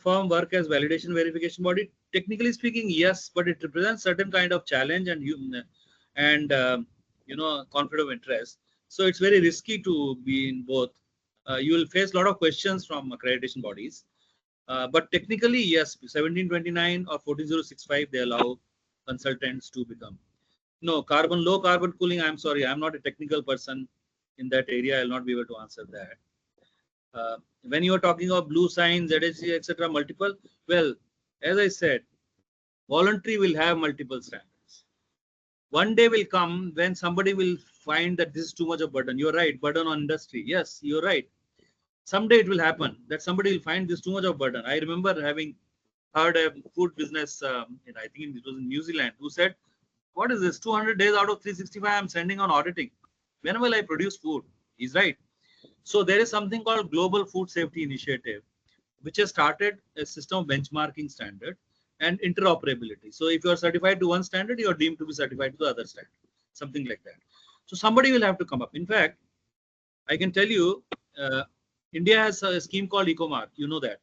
S2: firm work as validation verification body? Technically speaking, yes, but it represents certain kind of challenge and conflict of interest. So it's very risky to be in both. You will face a lot of questions from accreditation bodies. But technically, yes, 1729 or 14065, they allow consultants to become. No, low carbon cooling, I'm sorry, I'm not a technical person in that area. I'll not be able to answer that. When you are talking of blue signs, ZHC, etc., multiple, well, as I said, voluntary will have multiple standards. One day will come when somebody will find that this is too much of burden. You're right, burden on industry. Yes, you're right. Someday it will happen that somebody will find this too much of burden. I remember having heard a food business, I think it was in New Zealand, who said, what is this? 200 days out of 365 I'm sending on auditing. When will I produce food? He's right. So there is something called Global Food Safety Initiative, which has started a system of benchmarking standard and interoperability. So if you are certified to one standard, you are deemed to be certified to the other standard, something like that. So somebody will have to come up. In fact, I can tell you, India has a scheme called EcoMark. You know that.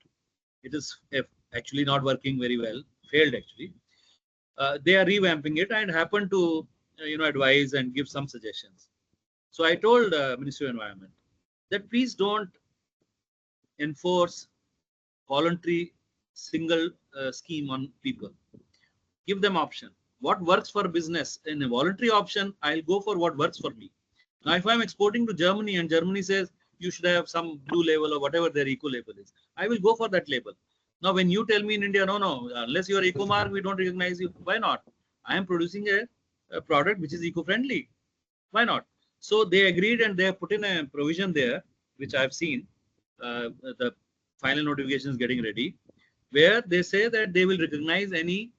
S2: It is actually not working very well, failed actually. They are revamping it and happen to advise and give some suggestions. So I told Ministry of Environment that please don't enforce voluntary single scheme on people. Give them option. What works for business in a voluntary option, I'll go for what works for me. Now, if I'm exporting to Germany and Germany says you should have some blue label or whatever their eco label is, I will go for that label. Now, when you tell me in India, no, unless you are eco mark, we don't recognize you. Why not? I am producing a product which is eco-friendly. Why not? So they agreed and they have put in a provision there, which I've seen. The final notification is getting ready, where they say that they will recognize any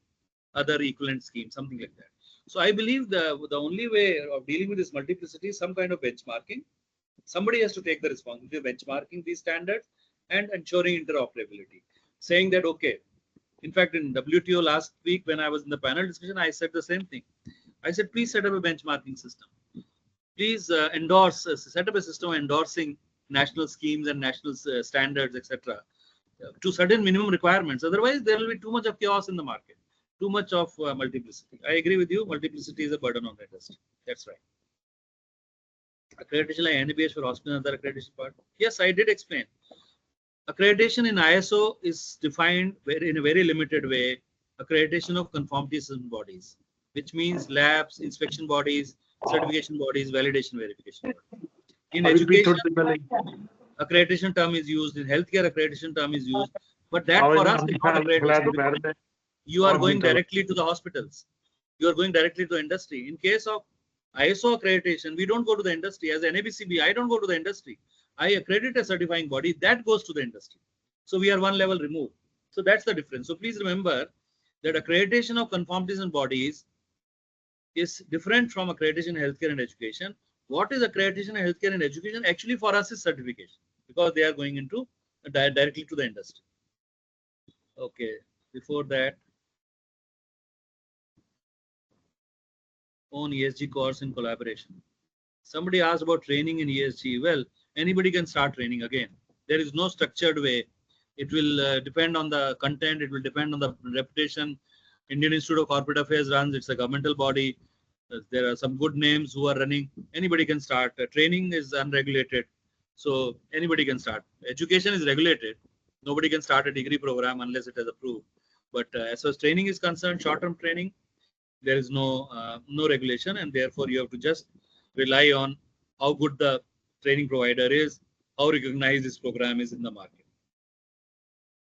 S2: other equivalent scheme, something like that. So I believe the only way of dealing with this multiplicity is some kind of benchmarking. Somebody has to take the responsibility of benchmarking these standards and ensuring interoperability. Saying that, okay, in fact, in WTO last week, when I was in the panel discussion, I said the same thing. I said, please set up a benchmarking system. Please set up a system endorsing national schemes and national standards, etc. To certain minimum requirements. Otherwise, there will be too much of chaos in the market, too much of multiplicity. I agree with you. Multiplicity is a burden on the industry. That's right. Accreditation like NABCB for hospital and other accreditation part. Yes, I did explain. Accreditation in ISO is defined in a very limited way. Accreditation of conformity system bodies, which means labs, inspection bodies, certification bodies, validation, verification. In education, accreditation term is used. In healthcare, accreditation term is used. But that for us is not accreditation. You are going directly to the hospitals. You are going directly to the industry. In case of ISO accreditation, we don't go to the industry. As NABCB, I don't go to the industry. I accredit a certifying body that goes to the industry. So we are one level removed. So that's the difference. So please remember that accreditation of conformities and bodies is different from accreditation in healthcare and education. What is accreditation in healthcare and education? Actually, for us is certification because they are going into directly to the industry. Okay. Before that, own ESG course in collaboration. Somebody asked about training in ESG. Well, anybody can start training again. There is no structured way. It will depend on the content. It will depend on the reputation. Indian Institute of Corporate Affairs runs. It's a governmental body. There are some good names who are running. Anybody can start. Training is unregulated. So anybody can start. Education is regulated. Nobody can start a degree program unless it is approved. But as far as training is concerned, short-term training, there is no regulation, and therefore you have to just rely on how good the training provider is, how recognized this program is in the market.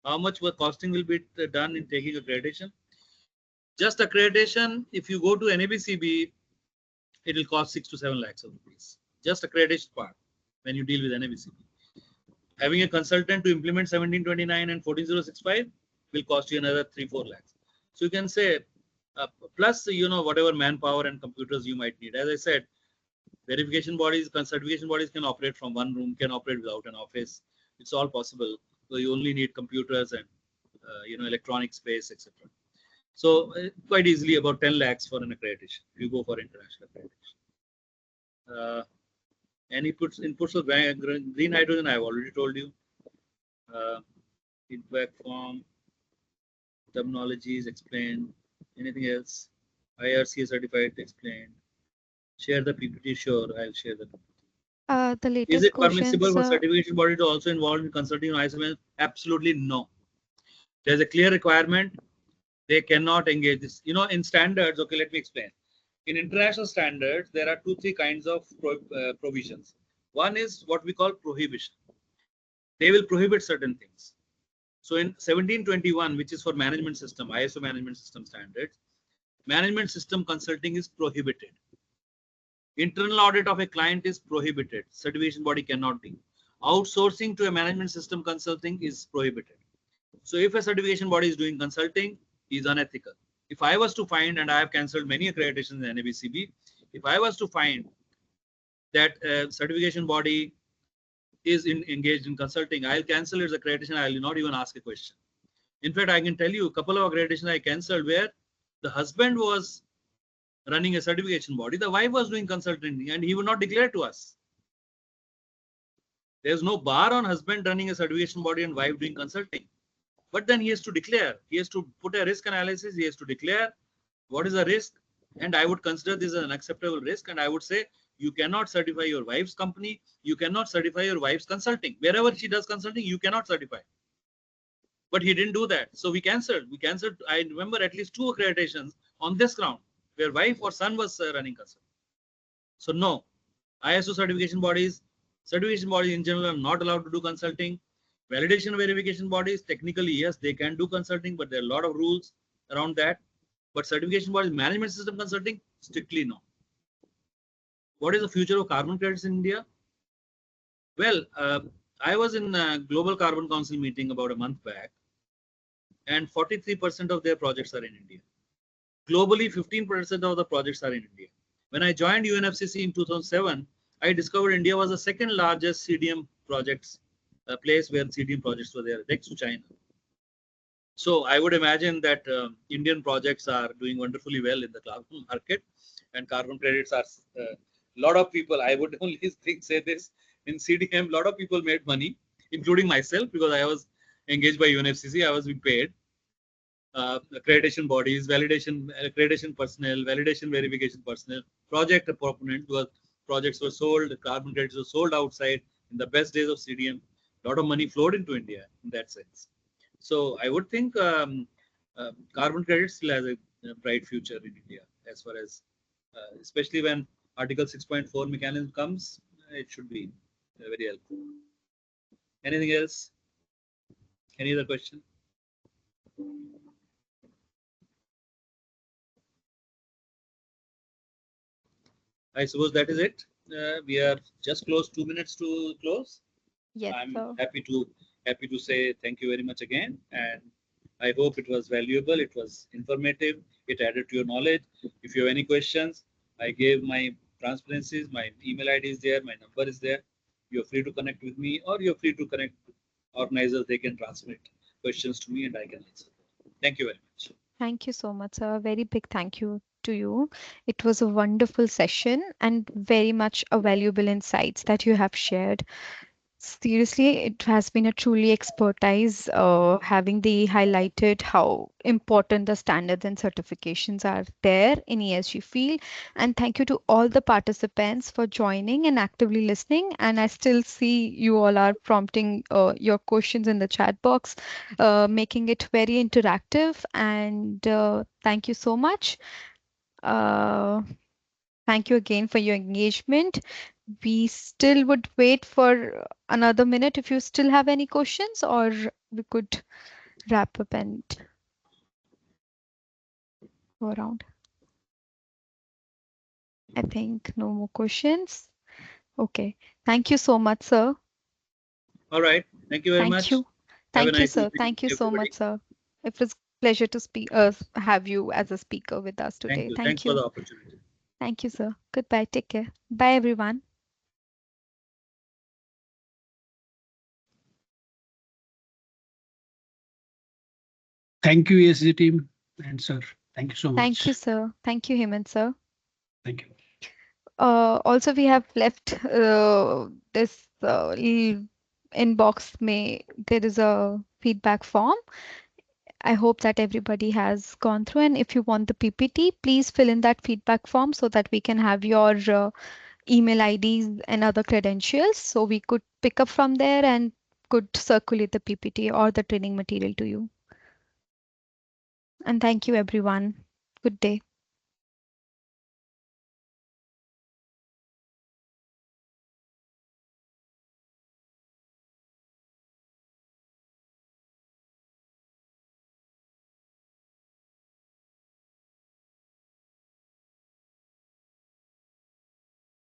S2: How much costing will be done in taking accreditation? Just accreditation, if you go to NABCB, it will cost 6 to 7 lakhs of rupees. Just accreditation part when you deal with NABCB. Having a consultant to implement 1729 and 14065 will cost you another 3-4 lakhs. So you can say plus whatever manpower and computers you might need. As I said, verification bodies, certification bodies can operate from one room, can operate without an office. It's all possible. So you only need computers and electronic space, etc. So quite easily about 10 lakhs for an accreditation if you go for international accreditation. And inputs of green hydrogen, I've already told you. Feedback form, terminologies explained. Anything else? IRC certified explained. Share the PPT. Sure, I'll share the PPT.
S1: The
S2: Is
S1: latest
S2: it permissible
S1: questions,
S2: for certification body to also involve in consulting on ISO? Absolutely no. There's a clear requirement. They cannot engage this. In standards, okay, let me explain. In international standards, there are 2-3 kinds of provisions. One is what we call prohibition. They will prohibit certain things. So in 1721, which is for management system, ISO management system standards, Management system consulting is prohibited. Internal audit of a client is prohibited. Certification body cannot do. Outsourcing to a management system consulting is prohibited. So if a certification body is doing consulting, is unethical. If I was to find, and I have cancelled many accreditations in NABCB, if I was to find that a certification body is engaged in consulting, I'll cancel its accreditation. I will not even ask a question. In fact, I can tell you a couple of accreditations I cancelled where the husband was running a certification body, the wife was doing consulting, and he would not declare to us. There's no bar on husband running a certification body and wife doing consulting. But then he has to declare, he has to put a risk analysis, he has to declare what is the risk, and I would consider this as an acceptable risk, and I would say you cannot certify your wife's company, you cannot certify your wife's consulting. Wherever she does consulting, you cannot certify. But he didn't do that. So we cancelled. I remember at least 2 accreditations on this ground where wife or son was running consulting. So no, ISO certification bodies in general are not allowed to do consulting. Validation verification bodies, technically, yes, they can do consulting, but there are a lot of rules around that. But certification bodies, management system consulting, strictly no. What is the future of carbon credits in India? Well, I was in a Global Carbon Council meeting about a month back, and 43% of their projects are in India. Globally, 15% of the projects are in India. When I joined UNFCCC in 2007, I discovered India was the second largest CDM projects, a place where CDM projects were there, next to China. So I would imagine that Indian projects are doing wonderfully well in the carbon market, and carbon credits are a lot of people. I would only say this in CDM, a lot of people made money, including myself, because I was engaged by UNFCCC. I was being paid. Accreditation bodies, accreditation personnel, validation verification personnel, project proponent, because projects were sold, carbon credits were sold outside in the best days of CDM. A lot of money flowed into India in that sense. So I would think carbon credits still has a bright future in India as far as, especially when Article 6.4 mechanism comes, it should be very helpful. Anything else? Any other question? I suppose that is it. We are just close, 2 minutes to close.
S1: Yes,
S2: I'm
S1: sir.
S2: happy to say thank you very much again, and I hope it was valuable, it was informative, it added to your knowledge. If you have any questions, I gave my transparencies, my email ID is there, my number is there. You're free to connect with me, or you're free to connect with organizers. They can transmit questions to me and I can answer. Thank you very much.
S1: Thank you so much, sir. Very big thank you to you. It was a wonderful session and very much a valuable insights that you have shared. Seriously, it has been a truly expertise, having the highlighted how important the standards and certifications are there in ESG field. And thank you to all the participants for joining and actively listening. And I still see you all are prompting your questions in the chat box, making it very interactive. And thank you so much. Uh, Thank you again for your engagement. We still would wait for another minute if you still have any questions, or we could wrap up and go around. I think no more questions. Okay. Thank you so much, sir.
S2: All right. Thank you very
S1: Thank
S2: much.
S1: you.
S2: Have a
S1: Thank you,
S2: nice
S1: sir.
S2: evening,
S1: Thank you so
S2: everybody.
S1: much, sir. It was pleasure to have you as a speaker with us
S2: Thank
S1: today.
S2: you.
S1: Thank
S2: Thanks for
S1: you.
S2: the opportunity.
S1: Thank you, sir. Goodbye. Take care. Bye, everyone.
S4: Thank you, ESG team and sir. Thank you so much.
S1: Thank you, sir. Thank you, Hemant, sir.
S4: Thank you.
S1: Also, we have left this inbox. There is a feedback form. I hope that everybody has gone through, and if you want the PPT, please fill in that feedback form so that we can have your email IDs and other credentials, so we could pick up from there and could circulate the PPT or the training material to you. And thank you, everyone. Good day.